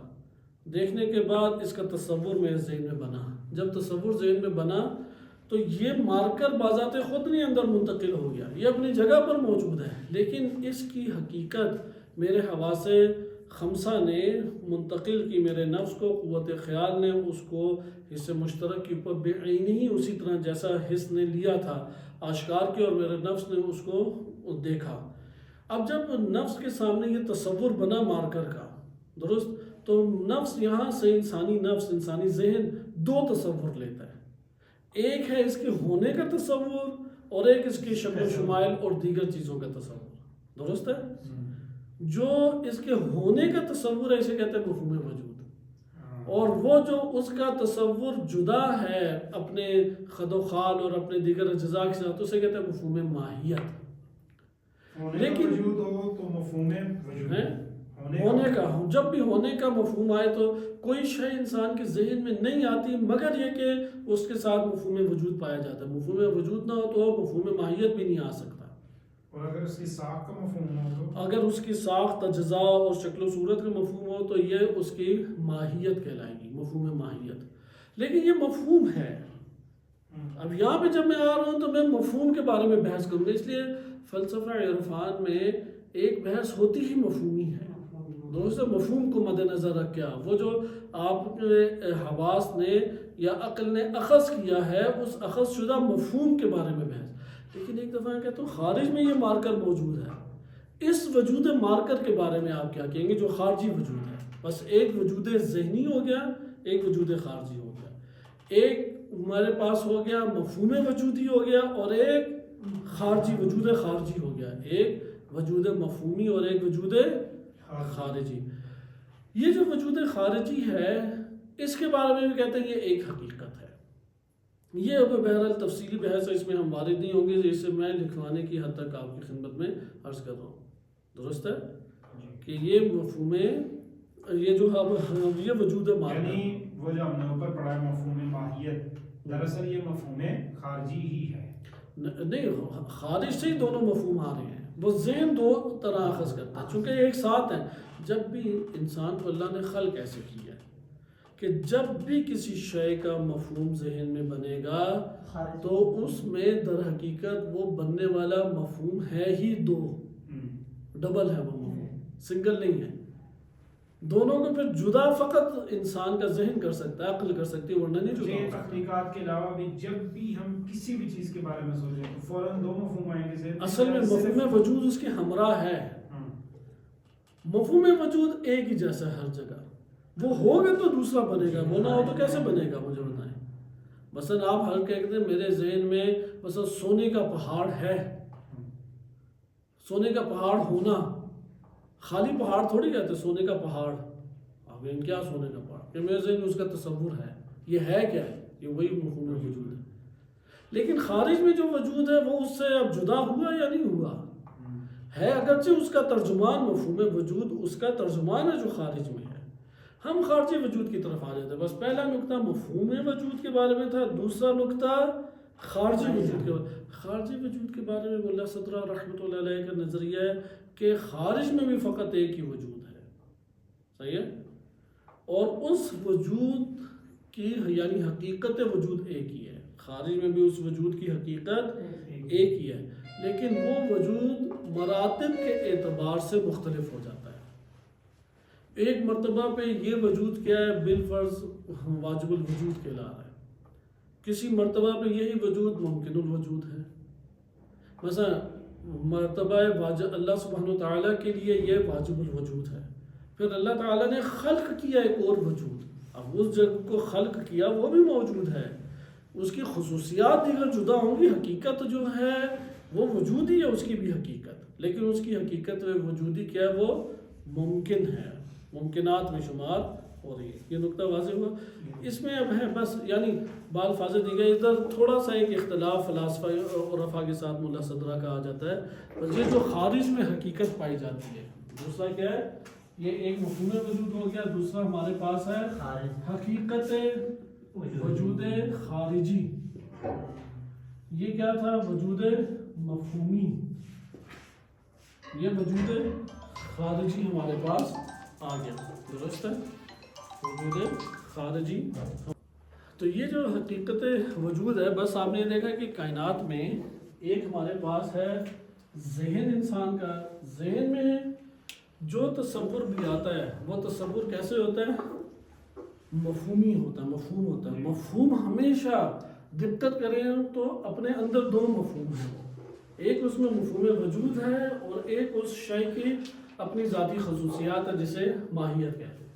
دیکھنے کے بعد اس کا تصور میرے ذہن میں بنا. جب تصور ذہن میں بنا تو یہ مارکر بذات خود نہیں اندر منتقل ہو گیا، یہ اپنی جگہ پر موجود ہے، لیکن اس کی حقیقت میرے حواس خمسہ نے منتقل کی میرے نفس کو. قوت خیال نے اس کو حص مشترک کے اوپر بے عینی ہی اسی طرح جیسا حص نے لیا تھا آشکار کیا، اور میرے نفس نے اس کو دیکھا. اب جب نفس کے سامنے یہ تصور بنا مارکر کا، درست، تو نفس یہاں سے انسانی نفس، انسانی ذہن دو تصور لیتا ہے. ایک ہے اس کے ہونے کا تصور اور ایک اس کی شکل و شمائل اور دیگر چیزوں کا تصور. درست ہے؟ جو اس کے ہونے کا تصور ہے اسے کہتے ہیں مفہوم وجود، اور وہ جو اس کا تصور جدا ہے اپنے خد و خال اور اپنے دیگر اجزاء کے ساتھ اسے کہتے ہیں مفہوم ماہیت. لیکن وجود ہو تو مفہوم وجود ہے ہونے کا، جب بھی ہونے کا مفہوم آئے تو کوئی شے انسان کے ذہن میں نہیں آتی مگر یہ کہ اس کے ساتھ مفہوم وجود پایا جاتا ہے. مفہوم وجود نہ ہو تو مفہوم ماہیت بھی نہیں آ سکتا. اور اگر اس کی ساخت کا مفہوم ہو تو اگر اس کی ساخت اجزاء اور شکل و صورت کا مفہوم ہو تو یہ اس کی ماہیت کہلائے گی، مفہوم ماہیت. لیکن یہ مفہوم ہے. اب یہاں پہ جب میں آ رہا ہوں تو میں مفہوم کے بارے میں بحث کروں گا، اس لیے فلسفہ عرفان میں ایک بحث ہوتی ہی مفہومی ہے. دوستو مفہوم کو مد نظر رکھ کے وہ جو آپ کے حواس نے یا عقل نے اخذ کیا ہے اس اخذ شدہ مفہوم کے بارے میں بحث. لیکن ایک دفعہ کہتا ہوں خارج میں یہ مارکر موجود ہے، اس وجود مارکر کے بارے میں آپ کیا کہیں گے جو خارجی وجود ہے؟ بس ایک وجود ذہنی ہو گیا، ایک وجود خارجی ہو گیا. ایک ہمارے پاس ہو گیا مفہوم وجودی ہو گیا اور ایک خارجی وجود خارجی ہو گیا. ایک وجود مفہومی اور ایک وجود خارجی. یہ جو وجود خارجی ہے اس کے بارے میں بھی کہتے ہیں یہ ایک حقیقت ہے. یہ اب بہرحال تفصیلی بحث ہے، اس میں ہم وارد نہیں ہوں گے، اسے میں لکھوانے کی حد تک آپ کی خدمت میں عرض کر رہا ہوں. درست ہے کہ یہ مفہوم یہ جو یہ وجود مارکر، یعنی وہ جو ہم نے اوپر پڑھا ہے مفہوم ماہیت، دراصل یہ مفہوم خارجی ہی ہے. نہیں، خارج سے ہی دونوں مفہوم آ رہے ہیں. وہ ذہن دو طرح اخذ کرتا ہے چونکہ ایک ساتھ ہیں. جب بھی انسان کو اللہ نے خلق ایسے کی ہے کہ جب بھی کسی شے کا مفہوم ذہن میں بنے گا تو اس میں در حقیقت وہ بننے والا مفہوم ہے ہی دو، ڈبل ہے وہ مفہوم، سنگل نہیں ہے. دونوں کو پھر جدا فقط انسان کا ذہن کر سکتا ہے، عقل کر سکتی ہے، ورنہ نہیں جدا ہو سکتا. تحقیقات کے علاوہ بھی جب بھی ہم کسی بھی چیز کے بارے میں سوچیں تو فوراً دو مفہوم آئیں گے. اصل میں مفہوم وجود اس کے ہمراہ ہے. مفہوم وجود ایک ہی جیسا ہے ہر جگہ. وہ ہوگا تو دوسرا بنے گا، وہ نہ ہو تو کیسے بنے گا؟ مجھے بتائیں. مثلا آپ ہر کہتے ہیں میرے ذہن میں مثلا سونے کا پہاڑ ہے. سونے کا پہاڑ ہونا، خالی پہاڑ تھوڑی کہتے سونے کا پہاڑ. آپ کیا سونے کا پہاڑ؟ کہ میرے ذہن میں اس کا تصور ہے. یہ ہے کیا ہے؟ یہ وہی مفہوم وجود ہے. لیکن خارج میں جو وجود ہے وہ اس سے اب جدا ہوا یا نہیں ہوا ہے، اگرچہ اس کا ترجمان مفہوم وجود اس کا ترجمان ہے جو خارج میں ہے. ہم خارجی وجود کی طرف آ جاتے ہیں. بس پہلا نقطہ مفہوم وجود کے بارے میں تھا، دوسرا نقطہ خارجی وجود کے بارے. خارجی وجود کے بارے میں ملا صدرہ رحمۃ اللہ علیہ کا نظریہ ہے کہ خارج میں بھی فقط ایک ہی وجود ہے. صحیح ہے؟ اور اس وجود کی یعنی حقیقت وجود ایک ہی ہے. خارج میں بھی اس وجود کی حقیقت ایک ہی ہے، لیکن وہ وجود مراتب کے اعتبار سے مختلف ہو جاتا ہے. ایک مرتبہ پہ یہ وجود کیا ہے بالفرض واجب الوجود کہلا رہا ہے، کسی مرتبہ پہ یہی وجود ممکن الوجود ہے. مثلا مرتبہ اللہ سبحانہ وتعالیٰ کے لیے یہ واجب الوجود ہے. پھر اللہ تعالیٰ نے خلق کیا ایک اور وجود. اب اس جگہ کو خلق کیا وہ بھی موجود ہے، اس کی خصوصیات دیگر جدا ہوں گی، حقیقت جو ہے وہ وجودی ہے اس کی بھی حقیقت، لیکن اس کی حقیقت وجودی کیا ہے وہ ممکن ہے، ممکنات میں شمار ہو رہی ہے. یہ نقطہ واضح ہوا. اس میں اب ہے بس یعنی بالفاظ دیگر ادھر تھوڑا سا ایک اختلاف فلاسفہ اور عرفا کے ساتھ ملا صدرہ کا آ جاتا ہے. بس یہ جو خارج میں حقیقت پائی جاتی ہے، دوسرا کیا ہے، یہ ایک مفہوم وجود ہو گیا. دوسرا ہمارے پاس ہے حقیقت وجود خارجی. یہ کیا تھا؟ وجود مفہومی. یہ وجود خارجی ہمارے پاس آ گیا. درست ہے، وجود خارجی. تو یہ جو حقیقت وجود ہے، بس آپ نے دیکھا کہ کائنات میں ایک ہمارے پاس ہے ذہن انسان کا. ذہن میں جو تصور بھی آتا ہے وہ تصور کیسے ہوتا ہے؟ مفہومی ہوتا ہے، مفہوم ہوتا ہے. مفہوم ہمیشہ دقت کریں تو اپنے اندر دو مفہوم ہیں. ایک اس میں مفہوم وجود ہے اور ایک اس شے کی اپنی ذاتی خصوصیات ہے جسے ماہیت کہتے ہیں.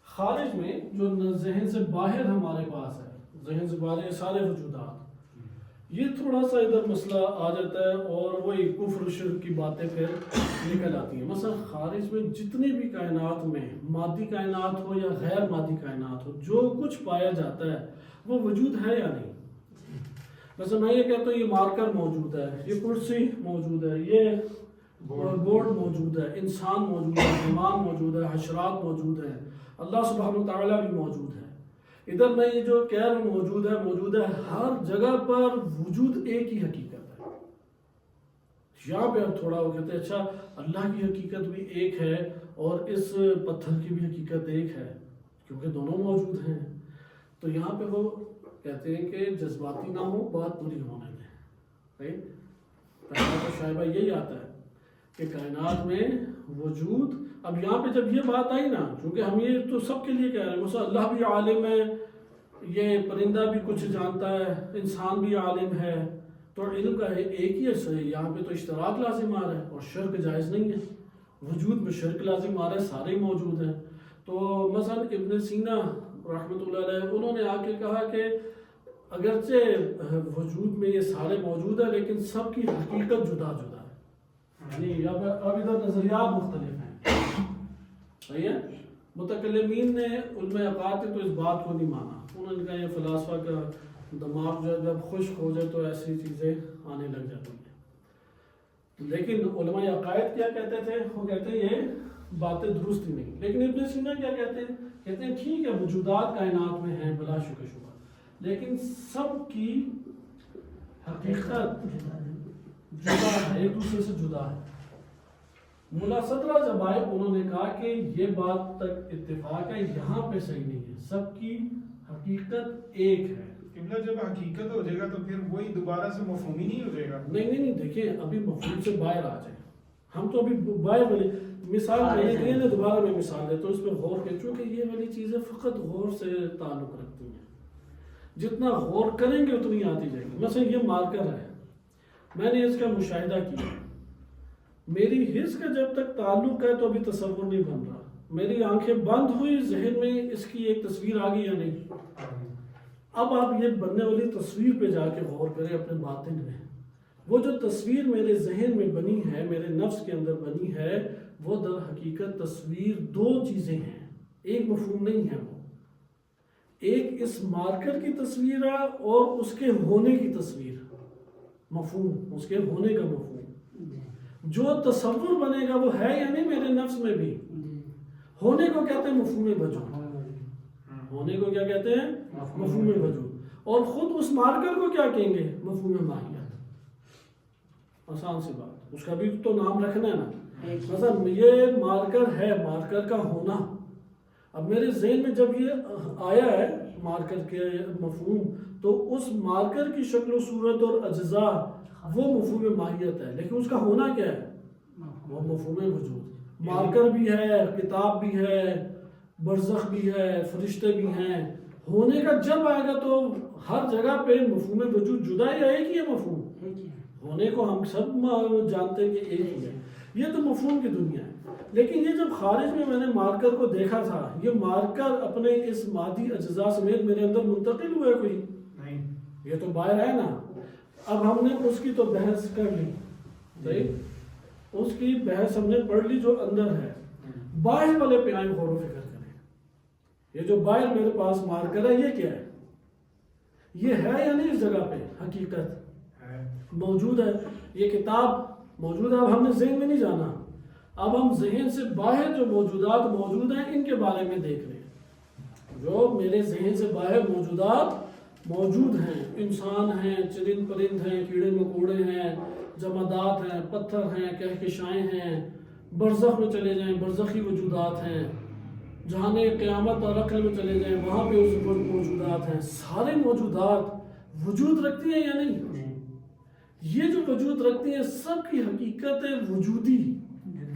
خارج میں جو ذہن سے باہر ہمارے پاس ہے، ذہن سے باہر سارے وجودات، یہ تھوڑا سا ادھر مسئلہ آ جاتا ہے اور وہی کفر و شرک کی باتیں پھر نکل آتی ہیں. مثلا خارج میں جتنی بھی کائنات میں مادی کائنات ہو یا غیر مادی کائنات ہو، جو کچھ پایا جاتا ہے وہ وجود ہے یا نہیں. مثلا میں یہ کہتا ہوں یہ مارکر موجود ہے، یہ کرسی موجود ہے، یہ بورڈ موجود ہے، انسان موجود ہے، ایمان موجود ہے، حشرات موجود ہیں، اللہ سبحانہ وتعالیٰ بھی موجود ہے. ادھر میں یہ جو کہہ رہا ہوں موجود ہے، ہر جگہ پر وجود ایک ہی حقیقت ہے. یہاں پہ اب تھوڑا وہ کہتے ہیں اچھا اللہ کی حقیقت بھی ایک ہے اور اس پتھر کی بھی حقیقت ایک ہے، کیونکہ دونوں موجود ہیں. تو یہاں پہ وہ کہتے ہیں کہ جذباتی نہ ہو، بات پوری ہونے دیں. پہلا تو شائبہ یہی آتا ہے کہ کائنات میں وجود. اب یہاں پہ جب یہ بات آئی نا، کیونکہ ہم یہ تو سب کے لیے کہہ رہے ہیں، مثلا اللہ بھی عالم ہے، یہ پرندہ بھی کچھ جانتا ہے، انسان بھی عالم ہے، تو علم کا ایک ہی حصہ ہے. یہاں پہ تو اشتراک لازم آ رہا ہے اور شرک جائز نہیں ہے. وجود میں شرک لازم آ رہا ہے، سارے ہی موجود ہیں. تو مثلا ابن سینا رحمۃ اللہ علیہ انہوں نے آ کے کہا کہ اگرچہ وجود میں یہ سارے موجود ہیں لیکن سب کی حقیقت جدا جدا ہے. یعنی اب ادھر نظریات مختلف ہیں. صحیح ہے. متکلمین نے علم عقائد تو اس بات کو نہیں مانا. انہوں نے کہا یہ فلاسفہ کا دماغ جو ہے جب خشک ہو جائے تو ایسی چیزیں آنے لگ جاتی ہیں. لیکن علماء عقائد کیا کہتے تھے؟ وہ کہتے ہیں یہ باتیں درست ہی نہیں. لیکن ابن سینا کیا کہتے ہیں؟ کہتے ہیں ٹھیک ہے وجودات کائنات میں ہیں بلا شک و شبہ، لیکن سب کی حقیقت جدا ہے، ایک دوسرے سے جدا ہے. ملا صدرہ جب آئے انہوں نے کہا کہ یہ بات تک اتفاق ہے، یہاں پہ صحیح نہیں ہے، سب کی حقیقت ایک ہے. قبلہ جب حقیقت ہو جائے گا تو پھر وہی دوبارہ سے مفہومی نہیں ہو جائے گا. نہیں دیکھیں ابھی مفہوم سے باہر آ جائیں. ہم تو ابھی باہر بولے مثال میں نے دوبارہ میں مثال دیتا ہوں، اس پہ غور کریں چونکہ یہ والی چیزیں فقط غور سے تعلق رکھتی ہیں. جتنا غور کریں گے اتنی آتی جائے گی. مثلا یہ مارکر ہے، میں نے اس کا مشاہدہ کیا، میری حس کا جب تک تعلق ہے تو ابھی تصور نہیں بن رہا. میری آنکھیں بند ہوئی، ذہن میں اس کی ایک تصویر آ گئی یا نہیں. اب آپ یہ بننے والی تصویر پہ جا کے غور کریں اپنے باطن میں. وہ جو تصویر میرے ذہن میں بنی ہے، میرے نفس کے اندر بنی ہے، وہ در حقیقت تصویر دو چیزیں ہیں، ایک مفہوم نہیں ہے. وہ ایک اس مارکر کی تصویر ہے اور اس کے ہونے کی تصویر، مفہوم، اس کے ہونے کا مفہوم. جو تصور بنے گا وہ ہے یا نہیں میرے نفس میں بھی. ہونے کو کہتے ہیں مفہوم وجود. ہونے کو کیا کہتے ہیں؟ مفہوم وجود. اور خود اس مارکر کو کیا کہیں گے؟ مفہوم ماہیت. آسان سی بات، اس کا بھی تو نام رکھنا ہے نا. مثلا یہ مارکر ہے، مارکر کا ہونا. اب میرے ذہن میں جب یہ آیا ہے مارکر کے مفہوم، تو اس مارکر کی شکل و صورت اور اجزاء وہ مفہوم ماہیت ہے. لیکن اس کا ہونا کیا ہے؟ وہ مفہوم وجود. مارکر بھی ہے، کتاب بھی ہے، برزخ بھی ہے، فرشتے بھی ہیں. ہونے کا جب آئے گا تو ہر جگہ پہ مفہوم وجود جدا یا ایک ہی ہے مفہوم. ہونے کو ہم سب جانتے ہیں کہ ایک ہی ہے. یہ تو مفہوم کی دنیا ہے. لیکن یہ جب خارج میں نے مارکر کو دیکھا تھا، یہ مارکر اپنے اس مادی اجزاء سمیت میرے اندر منتقل ہوئے کوئی نہیں. یہ تو باہر ہے نا. اب ہم نے اس کی تو بحث کر لی، صحیح، اس کی بحث ہم نے پڑھ لی جو اندر ہے. باہر والے پہ آئیں غور و فکر کریں. یہ جو باہر میرے پاس مارکر ہے یہ کیا ہے؟ یہ ہے یا نہیں اس جگہ پہ حقیقت موجود ہے؟ یہ کتاب موجود ہے، اب ہم نے ذہن میں نہیں جانا، اب ہم ذہن سے باہر جو موجودات موجود ہیں ان کے بارے میں دیکھ رہے ہیں۔ جو میرے ذہن سے باہر موجودات موجود ہیں، انسان ہیں، چرند پرند ہیں، کیڑے مکوڑے ہیں، جمادات ہیں، پتھر ہیں، کہکشائیں ہیں، برزخ میں چلے جائیں برزخی وجودات ہیں، جہاں قیامت اور عقل میں چلے جائیں وہاں پہ اس پر موجودات ہیں، سارے موجودات وجود رکھتی ہیں یا نہیں؟ یہ جو وجود رکھتی ہیں سب کی حقیقت وجودی،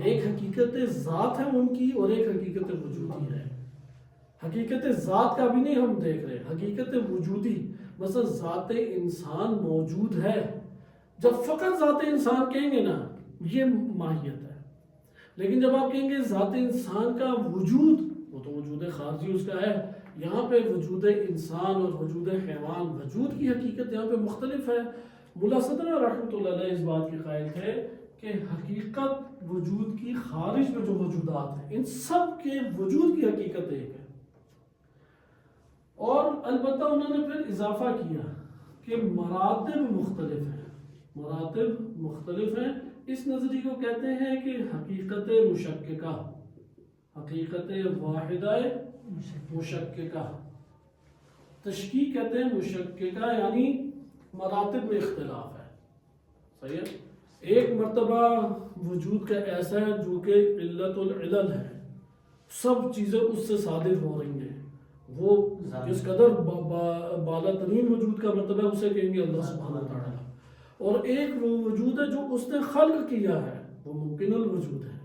ایک حقیقت ذات ہے ان کی اور ایک حقیقت وجودی ہے۔ حقیقت ذات کا بھی نہیں ہم دیکھ رہے، حقیقت وجودی، مثلا ذات انسان موجود ہے، جب فقط ذات انسان کہیں گے نا یہ ماہیت ہے، لیکن جب آپ کہیں گے ذات انسان کا وجود، وہ تو وجود خارجی اس کا ہے، یہاں پہ وجود انسان اور وجود حیوان، وجود کی حقیقت یہاں پہ مختلف ہے۔ ملا صدر رحمۃ اللہ علیہ اس بات کے قائل تھے کہ حقیقت وجود کی خارج میں جو وجودات ہیں ان سب کے وجود کی حقیقت ایک ہے۔ اور البتہ انہوں نے پھر اضافہ کیا کہ مراتب مختلف ہیں، مراتب مختلف ہیں۔ اس نظریے کو کہتے ہیں کہ حقیقت مشککہ، حقیقت واحدہ مشککہ، تشکیک کہتے ہیں مشککہ، یعنی مراتب میں اختلاف ہے، صحیح ہے؟ ایک مرتبہ وجود کا ایسا ہے جو کہ علت العلل ہے، سب چیزیں اس سے صادر ہو رہی ہیں، وہ جس قدر بالا ترین وجود کا مرتبہ ہے اسے کہیں گے اللہ سبحانہ وتعالی۔ اور ایک وہ وجود ہے جو اس نے خلق کیا ہے، وہ ممکن الوجود ہے،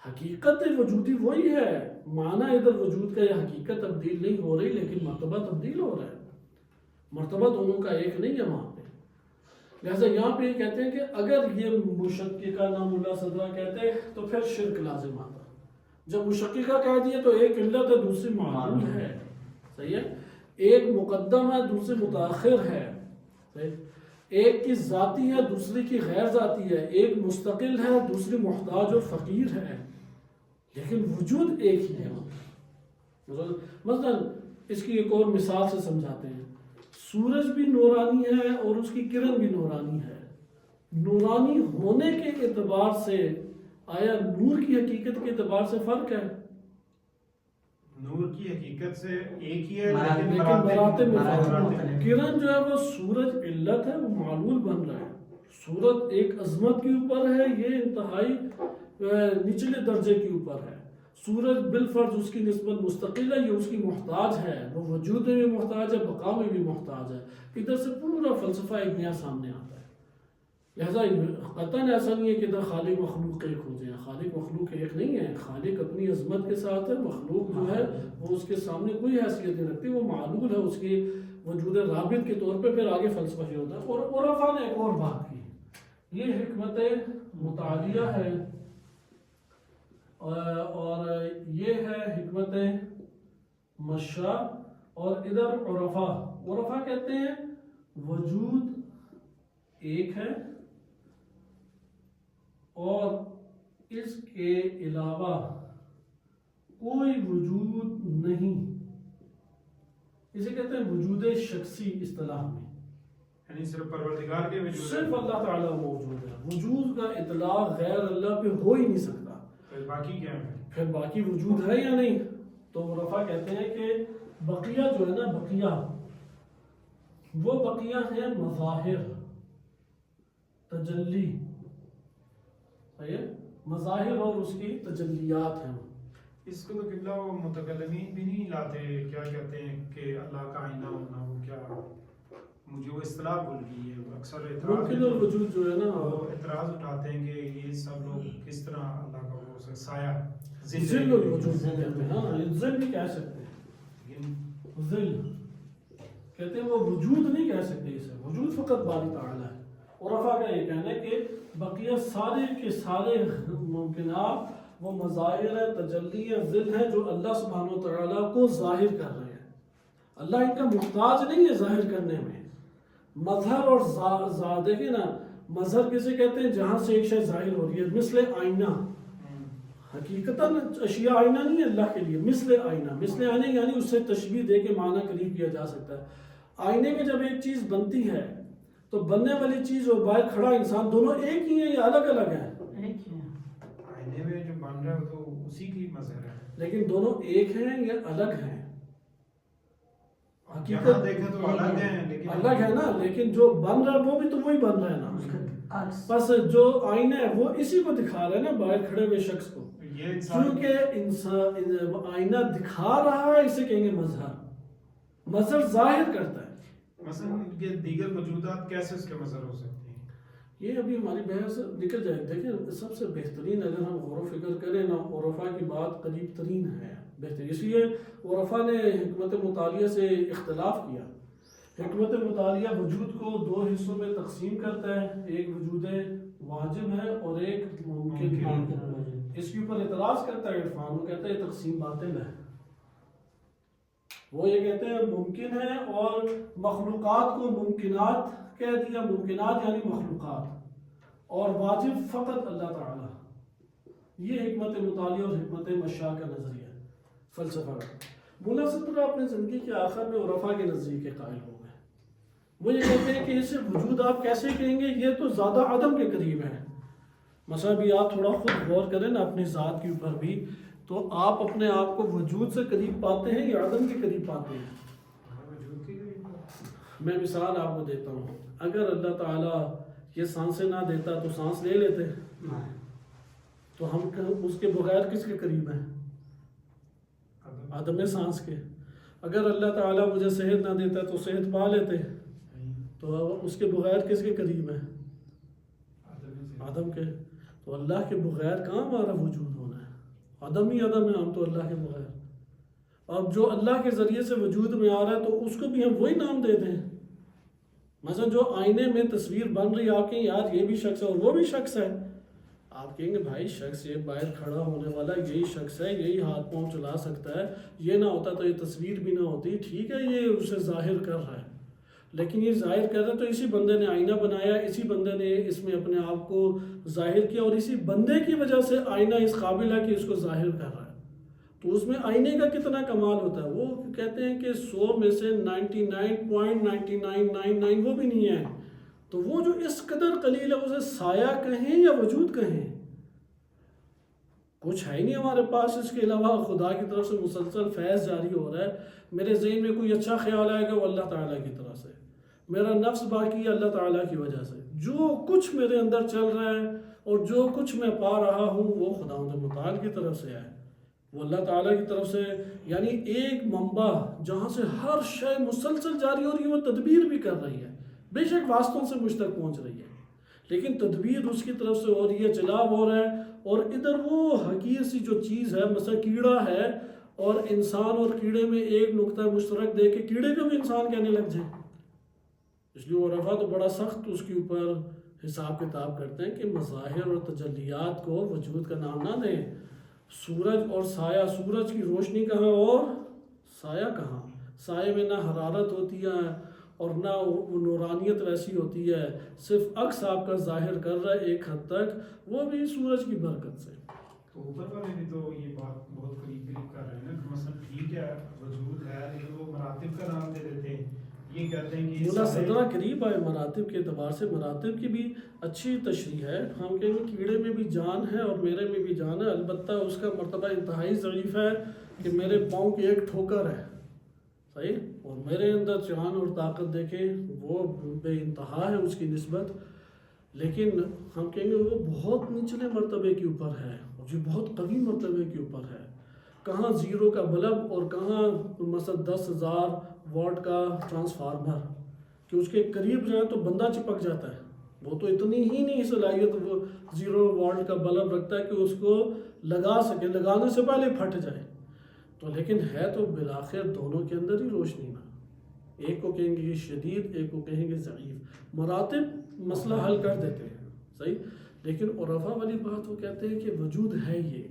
حقیقت وجودی وہی ہے، معنی ادھر وجود کا یا حقیقت تبدیل نہیں ہو رہی لیکن مرتبہ تبدیل ہو رہا ہے، مرتبہ دونوں کا ایک نہیں ہے وہاں پہ۔ لہذا یہاں پہ یہ کہتے ہیں کہ اگر یہ مشککہ نام اللہ صدرہ کہتے تو پھر شرک لازم آتا، جب مشککہ کہہ دیے تو ایک علت ہے دوسری معلول ہے، صحیح ہے؟ ایک مقدم ہے دوسری متاخر ہے، صحیح؟ ایک کی ذاتی ہے دوسری کی غیر ذاتی ہے، ایک مستقل ہے دوسری محتاج اور فقیر ہے، لیکن وجود ایک ہی ہے۔ مثلا اس کی ایک اور مثال سے سمجھاتے ہیں، سورج بھی نورانی ہے اور اس کی کرن بھی نورانی ہے، نورانی ہونے کے اعتبار سے آیا نور کی حقیقت کے اعتبار سے فرق ہے؟ نور کی حقیقت سے ایک ہی ہے لیکن مراتب میں فرق ہے۔ کرن جو ہے وہ سورج علت ہے، وہ معلول بن رہا ہے، سورج ایک عظمت کے اوپر ہے، یہ انتہائی نچلے درجے کے اوپر ہے، سورج بالفرض اس کی نسبت مستقل ہے، یہ اس کی محتاج ہے، وہ وجود میں بھی محتاج ہے، بقا میں بھی محتاج ہے۔ ادھر سے پورا فلسفہ ایک نیا سامنے آتا ہے۔ لہذا قطعاً ایسا نہیں ہے کہ ادھر خالق مخلوق ایک ہو جائیں، خالق مخلوق ایک نہیں ہے، خالق اپنی عظمت کے ساتھ ہے، مخلوق جو ہے وہ اس کے سامنے کوئی حیثیت نہیں رکھتی، وہ معلول ہے، اس کی وجود رابط کے طور پہ پھر آگے فلسفہ شروع ہوتا ہے۔ اور عرفا نے ایک اور بات کی، یہ حکمت متعالیہ ہے اور یہ ہے حکمت مشا، اور ادھر عرفا، عرفا کہتے ہیں وجود ایک ہے اور اس کے علاوہ کوئی وجود نہیں، اسے کہتے ہیں وجود شخصی اصطلاح میں، یعنی صرف پروردگار کے وجود صرف اللہ تعالیٰ موجود ہے، وجود کا اطلاق غیر اللہ پہ ہو ہی نہیں سکتا، پھر باقی کیا ہے؟ پھر باقی وجود ہے یا نہیں؟ تو عرفا کہتے ہیں کہ بقیہ جو ہے نا، بقیہ وہ بقیہ ہیں مظاہر، تجلی، صحیح ہے؟ مظاہر اور اس کی تجلیات ہیں۔ اس کو تو قبلہ وہ متکلمین بھی نہیں لاتے، کیا کہتے ہیں کہ اللہ کا آئینہ ہونا، وہ کیا، مجھے وہ اصطلاح بھول گئی ہے، اکثر ممکن الوجود جو ہے نا وہ اعتراض اٹھاتے ہیں کہ یہ سب لوگ کس طرح اللہ کا وہ سایہ ذل الوجود کہتے ہیں، ہاں ذل بھی کہہ سکتے ہیں، ذل کہتے ہیں، وہ وجود نہیں کہہ سکتے اسے، وجود فقط باری تعالیٰ ہے۔ عرفا کا یہ کہنا ہے کہ بقیہ سارے کے سارے ممکنات وہ مظاہر ہے، تجلی ہے، ذل ہے جو اللہ سبحانہ و تعالیٰ کو ظاہر کر رہے ہیں، اللہ ان کا محتاج نہیں ہے ظاہر کرنے میں۔ مظہر اور دیکھیں نا، مظہر کسے کہتے ہیں؟ جہاں سے ایک شے ظاہر ہو رہی ہے، مثل آئینہ، حقیقتاً اشیاء آئینہ نہیں ہے اللہ کے لیے، مثل آئینہ، مثل آئینہ یعنی اس سے تشبیہ دے کے معنی قریب کیا جا سکتا ہے۔ آئینے میں جب ایک چیز بنتی ہے تو بننے والی چیز اور باہر کھڑا انسان دونوں ایک ہی ہیں یا الگ الگ ہیں؟ ایک ہی ہے۔ آئینے میں جو بن رہا ہے تو اسی کی مظہر ہے، لیکن دونوں ایک ہیں یا الگ ہیں؟ یہاں دیکھیں تو الگ ہیں، لیکن الگ ہے نا، لیکن جو بن رہا ہے وہ بھی تو وہی بن رہا ہے نا۔ اس کا عکس۔ بس جو آئینہ ہے وہ اسی کو دکھا رہا ہے نا، باہر کھڑے ہوئے شخص کو، یہ انسان کیونکہ انسان آئینہ دکھا رہا ہے، اسے کہیں گے مظہر، مظہر ظاہر کرتا ہے۔ مثلا یہ دیگر موجودات کیسے اس کے مظہر ہو سکتے ہیں؟ یہ ابھی ہماری بحث نکل جائے گی۔ دیکھیں سب سے بہترین اگر ہم غور و فکر کریں نا، عرفا کی بات قریب ترین ہے، بہترین، اس لیے عرفا نے حکمت مطالعہ سے اختلاف کیا۔ حکمت مطالعہ وجود کو دو حصوں میں تقسیم کرتا ہے، ایک وجود واجب ہے اور ایک ممکن ہے۔ اس کے اوپر اعتراض کرتا ہے عرفان، وہ کہتا ہے یہ تقسیم باطل ہے۔ وہ یہ کہتے ہیں ممکن ہے اور مخلوقات کو ممکنات کہہ دیا، ممکنات یعنی مخلوقات، اور واجب فقط اللہ تعالیٰ۔ یہ حکمت مطالعہ اور حکمت مشاء کا نظریہ فلسفہ کا۔ مولا صدرہ اپنے زندگی کے آخر میں عرفا کے نظریے کے قائل ہو گئے۔ وہ یہ کہتے ہیں کہ اسے وجود آپ کیسے کہیں گے، یہ تو زیادہ عدم کے قریب ہے۔ مثلا بھی آپ تھوڑا خود غور کریں نا اپنی ذات کے اوپر بھی، تو آپ اپنے آپ کو وجود سے قریب پاتے ہیں یا عدم کے قریب پاتے ہیں؟ وجود کی میں مثال آپ کو دیتا ہوں، اگر اللہ تعالیٰ یہ سانسیں نہ دیتا تو سانس لے لیتے، تو ہم اس کے بغیر کس کے قریب ہیں؟ عدم سانس کے۔ اگر اللہ تعالیٰ مجھے صحت نہ دیتا تو صحت پا لیتے، تو اس کے بغیر کس کے قریب ہیں؟ عدم کے۔ تو اللہ کے بغیر کہاں ہمارا وجود ہونا ہے؟ عدم ہی عدم ہے ہم تو اللہ کے بغیر۔ اب جو اللہ کے ذریعے سے وجود میں آ رہا ہے تو اس کو بھی ہم وہی نام دے دیں۔ مثلا جو آئینے میں تصویر بن رہی ہے، آپ کہیں یار یہ بھی شخص ہے اور وہ بھی شخص ہے، آپ کہیں گے بھائی شخص یہ باہر کھڑا ہونے والا یہی شخص ہے، یہی ہاتھ پاؤں چلا سکتا ہے، یہ نہ ہوتا تو یہ تصویر بھی نہ ہوتی۔ ٹھیک ہے یہ اسے ظاہر کر رہا ہے، لیکن یہ ظاہر کر رہا ہے تو اسی بندے نے آئینہ بنایا، اسی بندے نے اس میں اپنے آپ کو ظاہر کیا، اور اسی بندے کی وجہ سے آئینہ اس قابل ہے کہ اس کو ظاہر کر رہا ہے۔ تو اس میں آئینے کا کتنا کمال ہوتا ہے؟ وہ کہتے ہیں کہ 100 میں سے 99.9999 وہ بھی نہیں ہے۔ تو وہ جو اس قدر قلیل ہے اسے سایہ کہیں یا وجود کہیں، کچھ ہے ہی نہیں ہمارے پاس اس کے علاوہ۔ خدا کی طرف سے مسلسل فیض جاری ہو رہا ہے، میرے ذہن میں کوئی اچھا خیال آئے گا وہ اللہ تعالیٰ کی طرف سے، میرا نفس باقی ہے اللہ تعالیٰ کی وجہ سے، جو کچھ میرے اندر چل رہا ہے اور جو کچھ میں پا رہا ہوں وہ خداوند متعال کی طرف سے ہے، وہ اللہ تعالیٰ کی طرف سے۔ یعنی ایک منبع جہاں سے ہر شے مسلسل جاری ہو رہی ہے، وہ تدبیر بھی کر رہی ہے، بے شک واسطوں سے مجھ تک پہنچ رہی ہے، لیکن تدبیر اس کی طرف سے ہو رہی ہے، چلاؤ ہو رہا ہے۔ اور ادھر وہ حقیر سی جو چیز ہے، مثلا کیڑا ہے، اور انسان اور کیڑے میں ایک نقطہ مشترک دے کے کیڑے کو بھی انسان کہنے لگ جائے۔ اس لیے عرفا تو بڑا سخت اس کے اوپر حساب کتاب کرتے ہیں کہ مظاہر اور تجلیات کو وجود کا نام نہ دیں۔ سورج اور سایہ، سورج کی روشنی کہاں اور سایہ کہاں؟ سائے میں نہ حرارت ہوتی ہے اور نہ وہ نورانیت ویسی ہوتی ہے، صرف عکس آپ کا ظاہر کر رہا ہے ایک حد تک، وہ بھی سورج کی برکت سے۔ تو اوپر والے بھی تو یہ بات بہت قریب کر رہے ہیں نا کہ مثلا ٹھیک ہے وجود ہے، لیکن وہ مراتب کا نام دے دیتے ہیں، یہ کہتے ہیں کہ مولا صدرہ قریب آئے مراتب کے اعتبار سے، مراتب کی بھی اچھی تشریح ہے۔ ہم کہیں گے کیڑے میں بھی جان ہے اور میرے میں بھی جان ہے، البتہ اس کا مرتبہ انتہائی ضعیف ہے کہ میرے پاؤں کی ایک ٹھوکر ہے، صحیح، اور میرے اندر جان اور طاقت دیکھیں وہ بے انتہا ہے اس کی نسبت، لیکن ہم کہیں گے وہ بہت نچلے مرتبے کے اوپر ہے، جو بہت قوی مرتبے کے اوپر ہے۔ کہاں زیرو کا بلب اور کہاں مثلا 10,000 واٹ کا ٹرانسفارمر، کہ اس کے قریب جائے تو بندہ چپک جاتا ہے۔ وہ تو اتنی ہی نہیں صلاحیت وہ 0 واٹ کا بلب رکھتا ہے کہ اس کو لگا سکے، لگانے سے پہلے پھٹ جائے، تو لیکن ہے تو بالآخر دونوں کے اندر ہی روشنی نا، ایک کو کہیں گے کہ شدید، ایک کو کہیں گے ضعیف۔ مراتب مسئلہ حل کر دیتے ہیں، صحیح، لیکن عرفا والی بات وہ کہتے ہیں کہ وجود ہے یہ،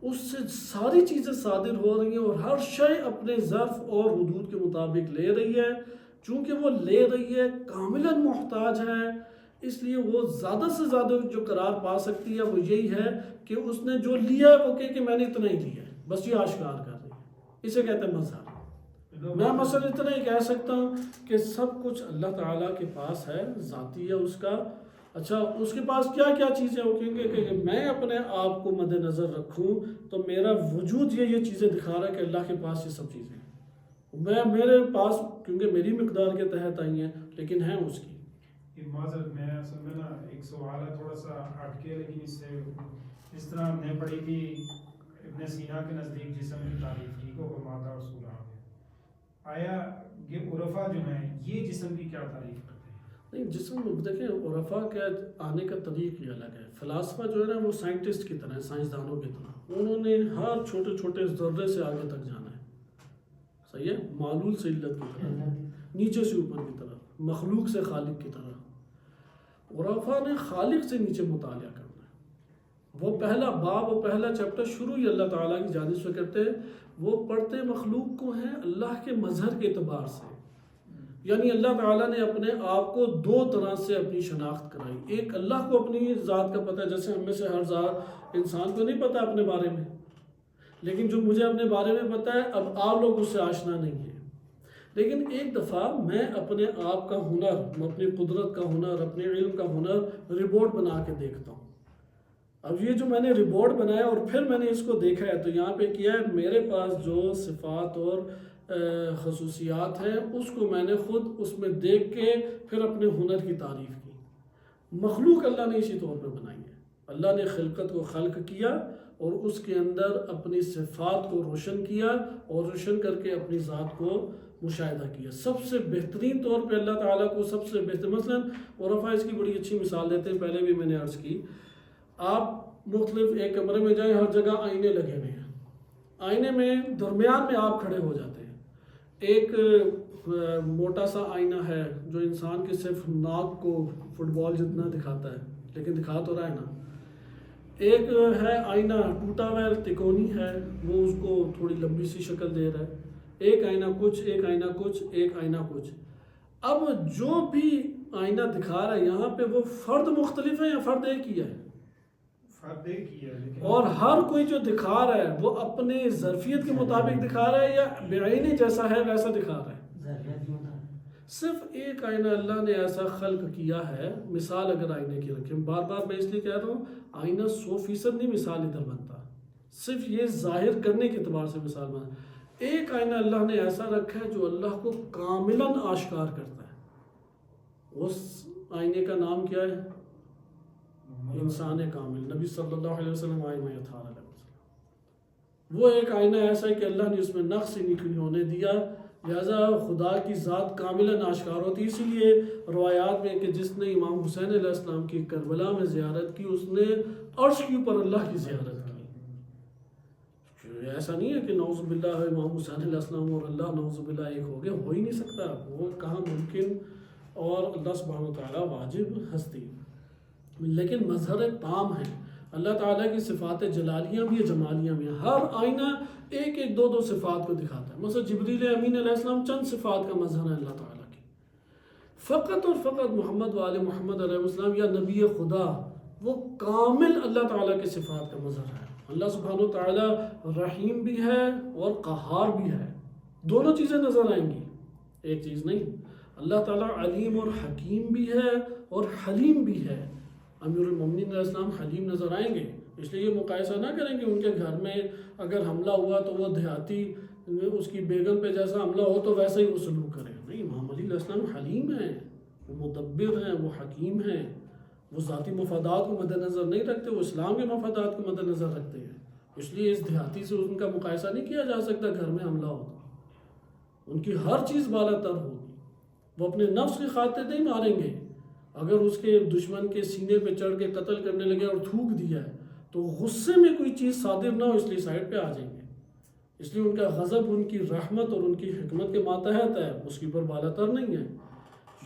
اس سے ساری چیزیں صادر ہو رہی ہیں اور ہر شے اپنے ظرف اور حدود کے مطابق لے رہی ہے، چونکہ وہ لے رہی ہے کاملاً محتاج ہے، اس لیے وہ زیادہ سے زیادہ جو قرار پا سکتی ہے وہ یہی ہے کہ اس نے جو لیا ہے وہ کہ میں نے اتنا ہی لیا ہے، بس یہ آشکار کر رہی ہے، اسے کہتے ہیں مظہر۔ میں مثلا اتنا ہی کہہ سکتا ہوں کہ سب کچھ اللہ تعالیٰ کے پاس ہے، ذاتی ہے اس کا، اچھا اس کے پاس کیا کیا چیزیں ہو، کیونکہ کہ میں اپنے آپ کو مد نظر رکھوں تو میرا وجود یہ چیزیں دکھا رہا ہے کہ اللہ کے پاس یہ سب چیزیں ہیں، میرے پاس کیونکہ میری مقدار کے تحت آئی ہیں لیکن ہیں اس کی۔ معذرت میں اصل میں نا ایک سوال ہے تھوڑا سا ہٹ کے، لیکن اس سے اس طرح ہم نے پڑھی تھی ابن سینا کے نزدیک جسم کی تعریف ٹھیک ہو مادہ اور سورہ میں، آیا یہ عرفا جو ہیں یہ جسم کی کیا تعریف کرتے ہیں؟ نہیں، جسم دیکھیں عرفا کے آنے کا طریق ہی الگ ہے۔ فلاسفہ جو ہے نا وہ سائنٹسٹ کی طرح ہے، سائنسدانوں کی طرح، انہوں نے ہر چھوٹے چھوٹے ذرے سے آگے تک جانا ہے، صحیح ہے، معلول سے علت کی طرح، نیچے سے اوپر کی طرف، مخلوق سے خالق کی طرح۔ عرفا نے خالق سے نیچے مطالعہ کرنا ہے، وہ پہلا باب اور پہلا چیپٹر شروع ہی اللہ تعالیٰ کی جانب سے کرتے ہیں، وہ پڑھتے مخلوق کو ہیں اللہ کے مظہر کے اعتبار سے، یعنی اللہ تعالیٰ نے اپنے آپ کو دو طرح سے اپنی شناخت کرائی، ایک اللہ کو اپنی ذات کا پتہ ہے، جیسے ہم میں سے ہر ذات انسان کو نہیں پتہ اپنے بارے میں، لیکن جو مجھے اپنے بارے میں پتہ ہے اب آپ لوگ اس سے آشنا نہیں ہیں، لیکن ایک دفعہ میں اپنے آپ کا ہنر، اپنی قدرت کا ہنر، اپنے علم کا ہنر رپورٹ بنا کے دیکھتا ہوں۔ اب یہ جو میں نے رپورٹ بنایا اور پھر میں نے اس کو دیکھا ہے تو یہاں پہ کیا ہے، میرے پاس جو صفات اور خصوصیات ہیں اس کو میں نے خود اس میں دیکھ کے پھر اپنے ہنر کی تعریف کی۔ مخلوق اللہ نے اسی طور پہ بنائی ہے، اللہ نے خلقت کو خلق کیا اور اس کے اندر اپنی صفات کو روشن کیا اور روشن کر کے اپنی ذات کو مشاہدہ کیا۔ سب سے بہترین طور پہ اللہ تعالیٰ کو سب سے بہتر، مثلا عرفا اس کی بڑی اچھی مثال دیتے ہیں، پہلے بھی میں نے عرض کی، آپ مختلف ایک کمرے میں جائیں، ہر جگہ آئینے لگے ہوئے ہیں، آئینے میں درمیان میں آپ کھڑے ہو جاتے ہیں، ایک موٹا سا آئینہ ہے جو انسان کے صرف ناک کو فٹ بال جتنا دکھاتا ہے لیکن دکھا تو رہا ہے نا، ایک ہے آئینہ ٹوٹا ہوا ہے، تکونی ہے، وہ اس کو تھوڑی لمبی سی شکل دے رہا ہے، ایک آئینہ کچھ، ایک آئینہ کچھ، ایک آئینہ کچھ۔ اب جو بھی آئینہ دکھا رہا ہے یہاں پہ وہ فرد مختلف ہے یا فرد ایک ہی ہے؟ فرد ایک ہی ہے، لیکن اور ہر کوئی جو دکھا رہا ہے وہ اپنے ظرفیت کے مطابق دکھا رہا ہے یا بعینی جیسا ہے ویسا دکھا رہا ہے؟ صرف ایک آئینہ اللہ نے ایسا خلق کیا ہے، مثال اگر آئینے کی رکھیں، بار بار میں اس لیے کہہ رہا ہوں آئینہ 100% نہیں مثال ادھر بنتا، صرف یہ ظاہر کرنے کے اعتبار سے مثال بنتا۔ ایک آئینہ اللہ نے ایسا رکھا ہے جو اللہ کو کاملاً آشکار کرتا ہے، اس آئینے کا نام کیا ہے؟ انسان کامل، نبی صلی اللہ علیہ وسلم آئے میں 18 علیہ وسلم۔ وہ ایک آئینہ ایسا ہے کہ اللہ نے اس میں نقص ہی نہیں ہونے دیا، لہذا خدا کی ذات کاملاً آشکار ہوتی، اسی لیے روایات میں کہ جس نے امام حسین علیہ السلام کی کربلا میں زیارت کی اس نے عرش کے اوپر اللہ کی زیارت کی۔ ایسا نہیں ہے کہ نعوذ باللہ امام حسین علیہ السلام اور اللہ نعوذ باللہ ایک ہو گئے، ہو ہی نہیں سکتا، وہ کہاں ممکن، اور اللہ سبحانہ وتعالیٰ واجب ہستی، لیکن مظہر تام ہے، اللہ تعالیٰ کی صفات جلالیاں بھی ہیں، جمالیاں بھی ہیں، ہر آئینہ ایک ایک دو صفات کو دکھاتا ہے، مثلا جبریل امین علیہ السلام چند صفات کا مظہر ہے اللہ تعالیٰ کی، فقط اور فقط محمد وآل محمد علیہ السلام یا نبی خدا وہ کامل اللہ تعالیٰ کے صفات کا مظہر ہے۔ اللہ سبحانہ وتعالیٰ رحیم بھی ہے اور قہار بھی ہے، دونوں چیزیں نظر آئیں گی، ایک چیز نہیں۔ اللہ تعالیٰ علیم اور حکیم بھی ہے اور حلیم بھی ہے، امیر المومنین علیہ السلام حلیم نظر آئیں گے، اس لیے یہ مقایسہ نہ کریں کہ ان کے گھر میں اگر حملہ ہوا تو وہ دیہاتی اس کی بیگم پہ جیسا حملہ ہو تو ویسا ہی وہ سلوک کرے، نہیں، امام علی علیہ السلام حلیم ہیں، وہ مدبر ہیں، وہ حکیم ہیں، وہ ذاتی مفادات کو مد نظر نہیں رکھتے، وہ اسلام کے مفادات کو مد نظر رکھتے ہیں، اس لیے اس دیہاتی سے ان کا مقایسہ نہیں کیا جا سکتا، گھر میں حملہ ہو تو ان کی ہر چیز بالا تر ہوگی، وہ اپنے نفس کی خاطر نہیں ماریں گے، اگر اس کے دشمن کے سینے پہ چڑھ کے قتل کرنے لگے اور تھوک دیا ہے تو غصے میں کوئی چیز صادر نہ ہو اس لیے سائڈ پہ آ جائیں گے، اس لیے ان کا غضب ان کی رحمت اور ان کی حکمت کے ماتحت ہے، اس کے اوپر بالا تر نہیں ہے۔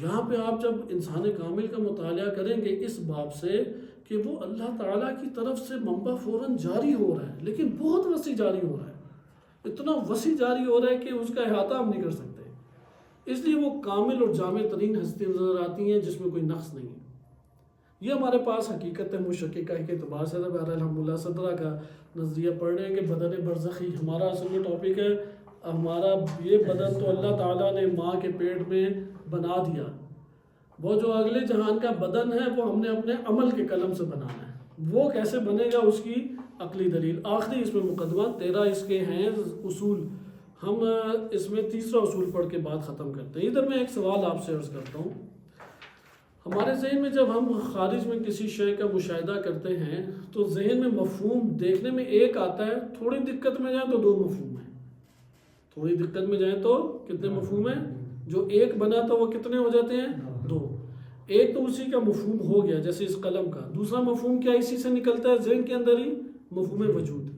یہاں پہ آپ جب انسان کامل کا مطالعہ کریں گے اس باب سے کہ وہ اللہ تعالیٰ کی طرف سے منبع فوراً جاری ہو رہا ہے، لیکن بہت وسیع جاری ہو رہا ہے، اتنا وسیع جاری ہو رہا ہے کہ اس کا احاطہ ہم نہیں کر سکتے، اس لیے وہ کامل اور جامع ترین ہستی نظر آتی ہیں جس میں کوئی نقص نہیں ہے۔ یہ ہمارے پاس حقیقت مشککہ کے اعتبار سے بہرحال ہم ملا صدرہ کا نظریہ پڑھ رہے ہیں کہ بدن برزخی ہمارا اصل میں ٹاپک ہے. ہمارا یہ بدن تو اللہ تعالیٰ نے ماں کے پیٹ میں بنا دیا، وہ جو اگلے جہان کا بدن ہے وہ ہم نے اپنے عمل کے قلم سے بنانا ہے. وہ کیسے بنے گا اس کی عقلی دلیل. آخری اس میں مقدمہ 13 اس کے ہیں اصول. ہم اس میں تیسرا اصول پڑھ کے بعد ختم کرتے ہیں. ادھر میں ایک سوال آپ سے عرض کرتا ہوں. ہمارے ذہن میں جب ہم خارج میں کسی شے کا مشاہدہ کرتے ہیں تو ذہن میں مفہوم دیکھنے میں ایک آتا ہے، تھوڑی دقت میں جائیں تو 2 مفہوم ہیں. تھوڑی دقت میں جائیں تو کتنے مفہوم ہیں؟ جو ایک بنا تو وہ کتنے ہو جاتے ہیں؟ 2. ایک تو اسی کا مفہوم ہو گیا جیسے اس قلم کا. دوسرا مفہوم کیا اسی سے نکلتا ہے ذہن کے اندر ہی؟ مفہوم وجود.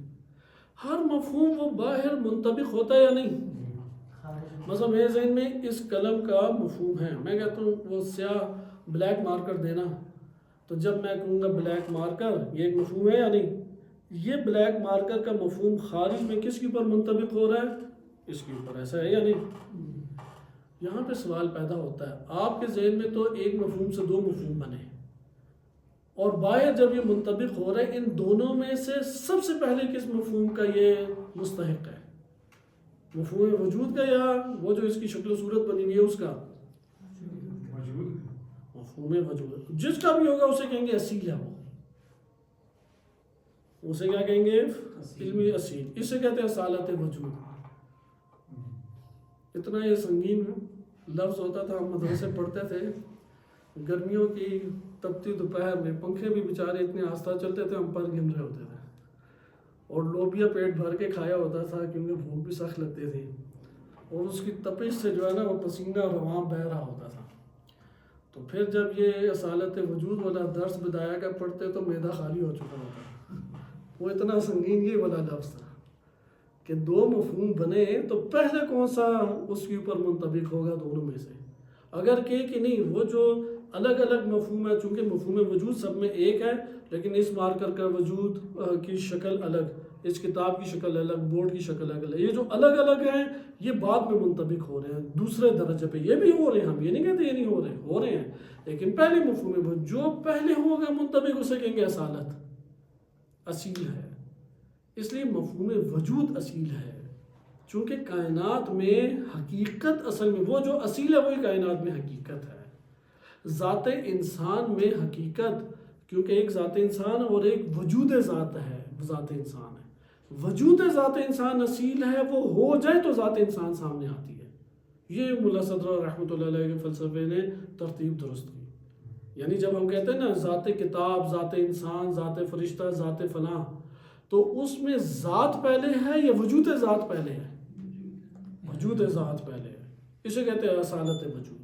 ہر مفہوم وہ باہر منطبق ہوتا ہے یا نہیں؟ مثلا میرے ذہن میں اس قلم کا مفہوم ہے، میں کہتا ہوں وہ سیاہ بلیک مارکر دینا، تو جب میں کہوں گا بلیک مارکر، یہ ایک مفہوم ہے یا نہیں؟ یہ بلیک مارکر کا مفہوم خارج میں کس کے اوپر منطبق ہو رہا ہے؟ اس کے اوپر. ایسا ہے یا نہیں؟ یہاں پہ سوال پیدا ہوتا ہے، آپ کے ذہن میں تو ایک مفہوم سے 2 مفہوم بنے، اور باہر جب یہ منطبق ہو رہا ہے ان دونوں میں سے سب سے پہلے کس مفہوم کا یہ مستحق ہے؟ مفہوم وجود کا یا وہ جو اس کی شکل و صورت بنی ہوئی ہے اس کا؟ مفہوم وجود. جس کا بھی ہوگا اسے کہیں گے اصیل ہے. وہ اسے کیا کہیں گے؟ علمی اصیل. اسے کہتے ہیں اصالت وجود. اتنا یہ سنگین لفظ ہوتا تھا، ہم مدرسے پڑھتے تھے، گرمیوں کی تپتی دوپہر میں پنکھے بھی بیچارے اتنے آہستہ چلتے تھے، ہم پر گن رہے ہوتے تھے، اور لوبیا پیٹ بھر کے کھایا ہوتا تھا کیونکہ بھوک بھی سخت لگتی تھی، اور اس کی تپش سے جو ہے نا وہ پسینہ رواں بہہ رہا ہوتا تھا. تو پھر جب یہ اصالت وجود والا درس بدایا کا پڑھتے تو معدہ خالی ہو چکا ہوتا. وہ اتنا سنگین یہ والا لفظ تھا کہ 2 مفہوم بنے تو پہلے کون سا اس کے اوپر منطبق ہوگا دونوں میں سے. اگر کہ نہیں وہ جو الگ الگ مفہوم ہے، چونکہ مفہوم وجود سب میں ایک ہے، لیکن اس مارکر کا وجود کی شکل الگ، اس کتاب کی شکل الگ، بورڈ کی شکل الگ، یہ جو الگ الگ ہیں یہ بعد میں منطبق ہو رہے ہیں دوسرے درجے پہ. یہ بھی ہو رہے ہیں، ہم یہ نہیں کہتے یہ نہیں ہو رہے ہیں، لیکن پہلے مفہوم وجود جو پہلے ہوگا منطبق اسے کہیں گے اصالت، اصیل ہے. اس لیے مفہوم وجود اصیل ہے، چونکہ کائنات میں حقیقت اصل میں وہ جو اصیل ہے وہی کائنات میں حقیقت ہے. ذات انسان میں حقیقت، کیونکہ ایک ذات انسان اور ایک وجود ذات ہے، ذات انسان ہے. وجود ذات انسان اصیل ہے، وہ ہو جائے تو ذات انسان سامنے آتی ہے. یہ ملا صدرہ رحمۃ اللہ علیہ کے فلسفے نے ترتیب درست کی. یعنی جب ہم کہتے ہیں نا ذات کتاب، ذات انسان، ذات فرشتہ، ذات فلاں، تو اس میں ذات پہلے ہے یا وجود ذات پہلے ہے؟ وجود ذات پہلے ہے. اسے کہتے ہیں اصالت وجود.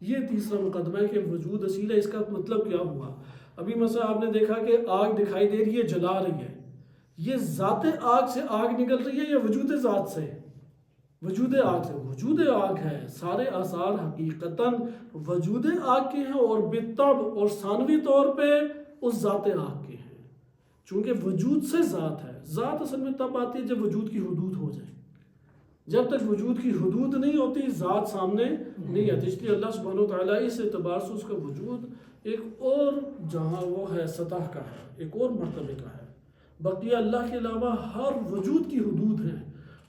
یہ تیسرا مقدمہ ہے کہ وجود اصیل ہے. اس کا مطلب کیا ہوا؟ ابھی مثلا آپ نے دیکھا کہ آگ دکھائی دے رہی ہے، جلا رہی ہے، یہ ذات آگ سے آگ نکل رہی ہے یا وجود ذات سے؟ وجود آگ سے. وجود آگ ہے. سارے آثار حقیقتاً وجود آگ کے ہیں اور بالطبع اور ثانوی طور پہ اس ذات آگ کے ہیں، چونکہ وجود سے ذات ہے. ذات اصل میں تب آتی ہے جب وجود کی حدود ہو جائے. جب تک وجود کی حدود نہیں ہوتی ذات سامنے نہیں آتی. اس لیے اللہ سبحانہ و تعالیٰ اس اعتبار سے اس کا وجود ایک اور جہاں وہ ہے سطح کا ہے، ایک اور مرتبے کا ہے. بقیہ اللہ کے علاوہ ہر وجود کی حدود ہیں.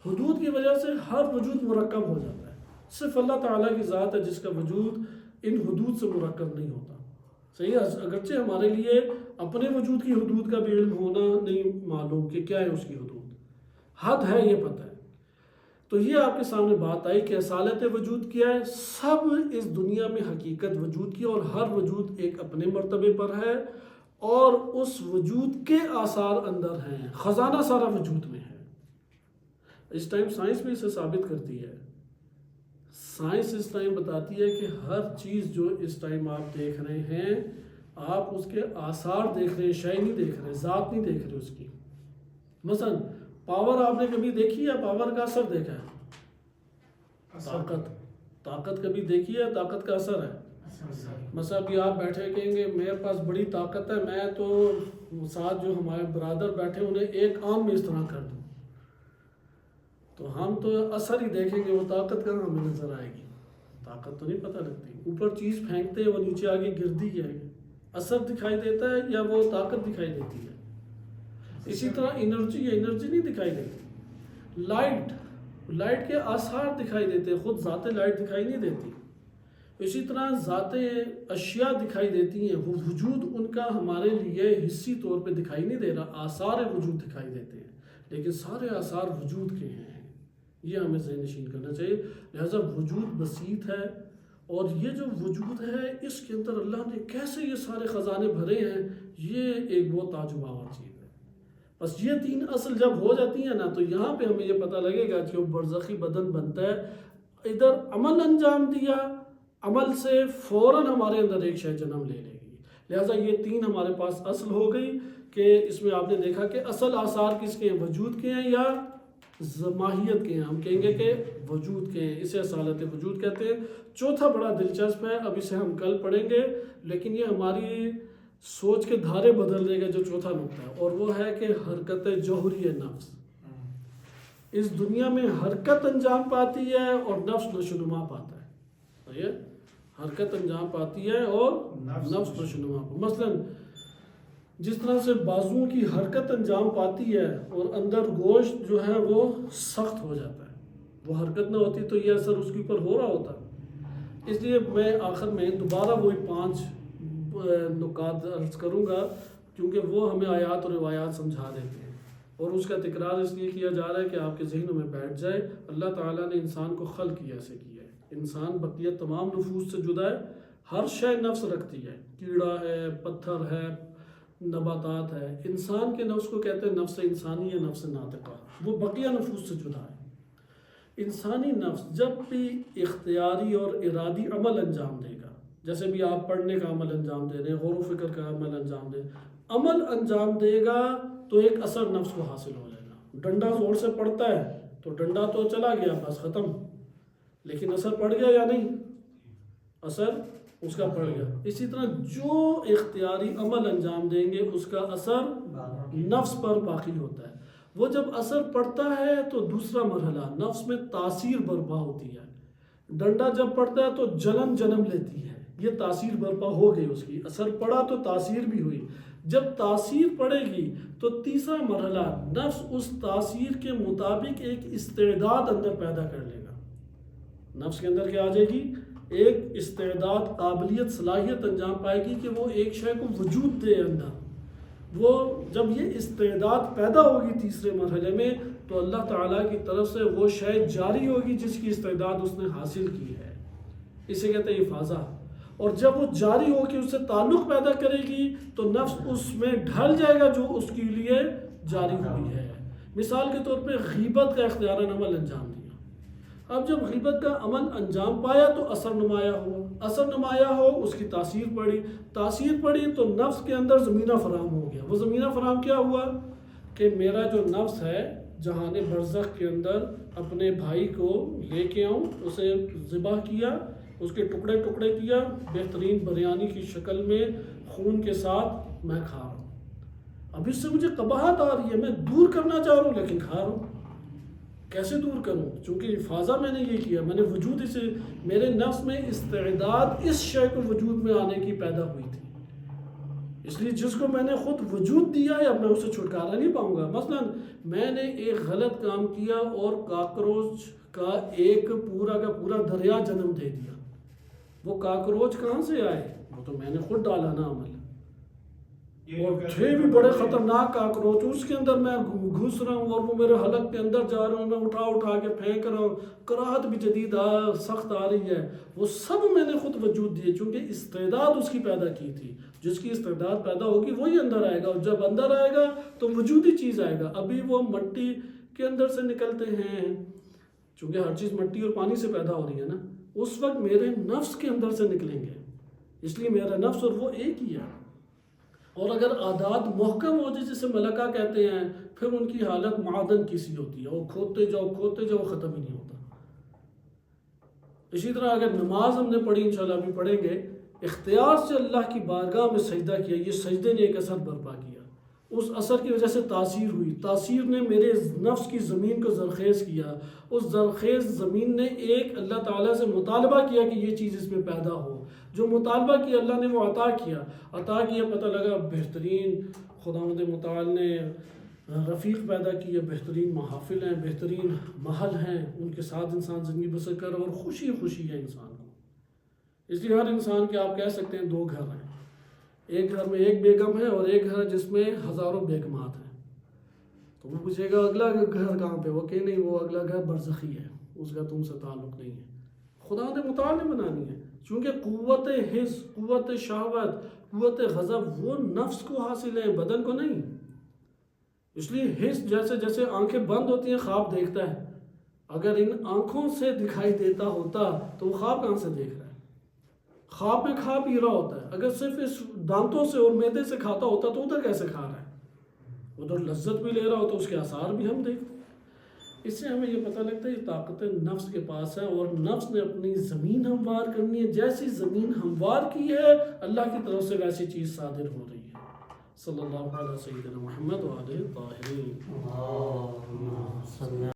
حدود کی وجہ سے ہر وجود مرکب ہو جاتا ہے. صرف اللہ تعالیٰ کی ذات ہے جس کا وجود ان حدود سے مرکب نہیں ہوتا. صحیح ہے. اگرچہ ہمارے لیے اپنے وجود کی حدود کا بھی علم ہونا نہیں معلوم کہ کیا ہے اس کی حدود، حد ہے یہ پتہ ہے. تو یہ آپ کے سامنے بات آئی کہ اصالت وجود کیا ہے. سب اس دنیا میں حقیقت وجود کی، اور ہر وجود ایک اپنے مرتبے پر ہے، اور اس وجود کے آثار اندر ہیں. خزانہ سارا وجود میں ہے. اس ٹائم سائنس بھی اسے ثابت کرتی ہے. سائنس اس ٹائم بتاتی ہے کہ ہر چیز جو اس ٹائم آپ دیکھ رہے ہیں، آپ اس کے آثار دیکھ رہے ہیں، شے نہیں دیکھ رہے، ذات نہیں دیکھ رہے اس کی. مثلا پاور آپ نے کبھی دیکھی ہے؟ پاور کا اثر دیکھا ہے؟ طاقت کبھی دیکھی ہے؟ طاقت کا اثر ہے. مثلا ابھی آپ بیٹھے کہیں گے میرے پاس بڑی طاقت ہے، میں تو ساتھ جو ہمارے برادر بیٹھے انہیں ایک آم میں اس طرح کر دوں، تو ہم تو اثر ہی دیکھیں گے، وہ طاقت کہاں ہمیں نظر آئے گی. طاقت تو نہیں پتہ لگتی. اوپر چیز پھینکتے وہ نیچے آگے گرتی ہے، اثر دکھائی دیتا ہے یا وہ طاقت دکھائی دیتی ہے؟ اسی طرح انرجی نہیں دکھائی دیتی. لائٹ کے آثار دکھائی دیتے ہیں، خود ذات لائٹ دکھائی نہیں دیتی. اسی طرح ذاتیں اشیاء دکھائی دیتی ہیں، وہ وجود ان کا ہمارے لیے حصی طور پہ دکھائی نہیں دے رہا، آثار وجود دکھائی دیتے ہیں، لیکن سارے آثار وجود کے ہیں. یہ ہمیں ذہن نشین کرنا چاہیے. لہٰذا وجود بسیط ہے، اور یہ جو وجود ہے اس کے اندر اللہ نے کیسے یہ سارے خزانے بھرے ہیں، یہ ایک بہت تعجب آور چیز ہے. بس یہ تین اصل جب ہو جاتی ہیں نا، تو یہاں پہ ہمیں یہ پتہ لگے گا کہ وہ برزخی بدن بنتا ہے. ادھر عمل انجام دیا، عمل سے فوراً ہمارے اندر ایک شے جنم لے لے گی. لہٰذا یہ تین ہمارے پاس اصل ہو گئی کہ اس میں آپ نے دیکھا کہ اصل آثار کس کے ہیں، وجود کے ہیں یا ماہیت کے ہیں. ہم کہیں گے کہ وجود کے ہیں، اسے اصالت وجود کہتے ہیں. چوتھا بڑا دلچسپ ہے، اب اسے ہم کل پڑھیں گے، لیکن یہ ہماری سوچ کے دھارے بدل دے گا. جو چوتھا نقطہ ہے اور وہ ہے کہ حرکت جوہری نفس اس دنیا میں حرکت انجام پاتی ہے اور نفس نشوونما پاتا ہے. صحیح ہے، حرکت انجام پاتی ہے اور نفس نشوونما پاتا ہے. مثلاً جس طرح سے بازوؤں کی حرکت انجام پاتی ہے اور اندر گوشت جو ہے وہ سخت ہو جاتا ہے، وہ حرکت نہ ہوتی تو یہ اثر اس کے اوپر ہو رہا ہوتا. اس لیے میں آخر میں دوبارہ وہی 5 نکات عرض کروں گا، کیونکہ وہ ہمیں آیات اور روایات سمجھا دیتے ہیں، اور اس کا تکرار اس لیے کیا جا رہا ہے کہ آپ کے ذہنوں میں بیٹھ جائے. اللہ تعالیٰ نے انسان کو خلق کیا ایسے کیا ہے. انسان بقیہ تمام نفوس سے جدا ہے، ہر شے نفس رکھتی ہے، کیڑا ہے، پتھر ہے، نباتات ہے. انسان کے نفس کو کہتے ہیں نفس انسانی یا نفس ناطقہ، وہ بقیہ نفوس سے جدا ہے. انسانی نفس جب بھی اختیاری اور ارادی عمل انجام دے گا، جیسے بھی آپ پڑھنے کا عمل انجام دے رہے ہیں، غور و فکر کا عمل انجام دے، عمل انجام دے گا تو ایک اثر نفس کو حاصل ہو جائے گا. ڈنڈا زور سے پڑتا ہے تو ڈنڈا تو چلا گیا، بس ختم، لیکن اثر پڑ گیا یا نہیں؟ اثر اس کا پڑ گیا. اسی طرح جو اختیاری عمل انجام دیں گے اس کا اثر نفس پر باقی ہوتا ہے. وہ جب اثر پڑتا ہے تو دوسرا مرحلہ نفس میں تاثیر برپا ہوتی ہے. ڈنڈا جب پڑتا ہے تو جلن جنم لیتی ہے، یہ تاثیر برپا ہو گئی، اس کی اثر پڑا تو تاثیر بھی ہوئی. جب تاثیر پڑے گی تو تیسرا مرحلہ نفس اس تاثیر کے مطابق ایک استعداد اندر پیدا کر لے گا. نفس کے اندر کیا آ جائے گی؟ ایک استعداد، قابلیت، صلاحیت انجام پائے گی کہ وہ ایک شے کو وجود دے اندر. وہ جب یہ استعداد پیدا ہوگی تیسرے مرحلے میں تو اللہ تعالیٰ کی طرف سے وہ شے جاری ہوگی جس کی استعداد اس نے حاصل کی ہے. اسے کہتے ہیں افاضہ. اور جب وہ جاری ہو کے اس سے تعلق پیدا کرے گی تو نفس اس میں ڈھل جائے گا جو اس کے لیے جاری ہوئی ہے. مثال کے طور پہ غیبت کا اختیاراً عمل انجام دیا. اب جب غیبت کا عمل انجام پایا تو اثر نمایاں ہوا. اثر نمایاں ہو، اس کی تاثیر پڑی تو نفس کے اندر زمینہ فراہم ہو گیا. وہ زمینہ فراہم کیا ہوا کہ میرا جو نفس ہے جہان برزخ کے اندر اپنے بھائی کو لے کے آؤں، اسے ذبح کیا، اس کے ٹکڑے ٹکڑے کیا، بہترین بریانی کی شکل میں خون کے ساتھ میں کھا رہا ہوں. اب اس سے مجھے قباحت آ رہی ہے، میں دور کرنا چاہ رہا ہوں لیکن کھا رہا ہوں. کیسے دور کروں؟ چونکہ افاضہ میں نے یہ کیا، میں نے وجود اسے، میرے نفس میں استعداد اس شے کو وجود میں آنے کی پیدا ہوئی تھی. اس لیے جس کو میں نے خود وجود دیا ہے اب میں اسے چھٹکارا نہیں پاؤں گا. مثلا میں نے ایک غلط کام کیا اور کاکروچ کا ایک پورا کا پورا دریا جنم دے دیا. وہ کاکروچ کہاں سے آئے؟ وہ تو میں نے خود ڈالا نا عمل. اور تھے بھی بڑے خطرناک کاکروچ، اس کے اندر میں گھس رہا ہوں اور وہ میرے حلق کے اندر جا رہا ہوں، میں اٹھا کے پھینک رہا ہوں، کراہت بھی جدید سخت آ رہی ہے. وہ سب میں نے خود وجود دیے چونکہ استعداد اس کی پیدا کی تھی. جس کی استعداد پیدا ہوگی وہی اندر آئے گا، اور جب اندر آئے گا تو وجودی چیز آئے گا. ابھی وہ مٹی کے اندر سے نکلتے ہیں چونکہ ہر چیز مٹی اور پانی سے پیدا ہو رہی ہے نا، اس وقت میرے نفس کے اندر سے نکلیں گے. اس لیے میرا نفس اور وہ ایک ہی ہے. اور اگر عادات محکم ہو جائے جسے ملکہ کہتے ہیں، پھر ان کی حالت معدن کی سی ہوتی ہے، وہ کھوتے جاؤ ختم ہی نہیں ہوتا. اسی طرح اگر نماز ہم نے پڑھی، انشاءاللہ ابھی پڑھیں گے، اختیار سے اللہ کی بارگاہ میں سجدہ کیا، یہ سجدے نے ایک اثر برپا کیا، اس اثر کی وجہ سے تاثیر ہوئی، تاثیر نے میرے نفس کی زمین کو زرخیز کیا، اس زرخیز زمین نے ایک اللہ تعالیٰ سے مطالبہ کیا کہ یہ چیز اس میں پیدا ہو. جو مطالبہ کیا اللہ نے وہ عطا کیا، پتہ لگا بہترین خداوند متعال نے رفیق پیدا کیے، بہترین محافل ہیں، بہترین محل ہیں، ان کے ساتھ انسان زندگی بسر کر اور خوشی خوشی ہے انسان کو۔ اس لیے ہر انسان کے آپ کہہ سکتے ہیں 2 گھر ہیں، ایک گھر میں ایک بیگم ہے اور ایک گھر ہے جس میں ہزاروں بیگمات ہیں۔ تو وہ پوچھے گا اگلا گھر کہاں پہ، وہ کہ نہیں وہ اگلا گھر برزخی ہے، اس کا تم سے تعلق نہیں ہے۔ خداوند متعال نے بنانی ہے، چونکہ قوت حس، قوت شہوت، قوت غضب وہ نفس کو حاصل ہے، بدن کو نہیں۔ اس لیے حس جیسے جیسے آنکھیں بند ہوتی ہیں خواب دیکھتا ہے، اگر ان آنکھوں سے دکھائی دیتا ہوتا تو وہ خواب کہاں سے دیکھ رہا ہے؟ خواب میں کھا پی رہا ہوتا ہے، اگر صرف اس دانتوں سے اور معدے سے کھاتا ہوتا تو ادھر کیسے کھا رہا ہے؟ ادھر لذت بھی لے رہا ہوتا، اس کے آثار بھی ہم دیکھتے ہیں۔ اس سے ہمیں یہ پتہ لگتا ہے یہ طاقت نفس کے پاس ہے، اور نفس نے اپنی زمین ہموار کرنی ہے، جیسی زمین ہموار کی ہے اللہ کی طرف سے ویسی چیز صادر ہو رہی ہے۔ صلی اللہ علیہ سیدنا محمد وآلہ الطاہرین۔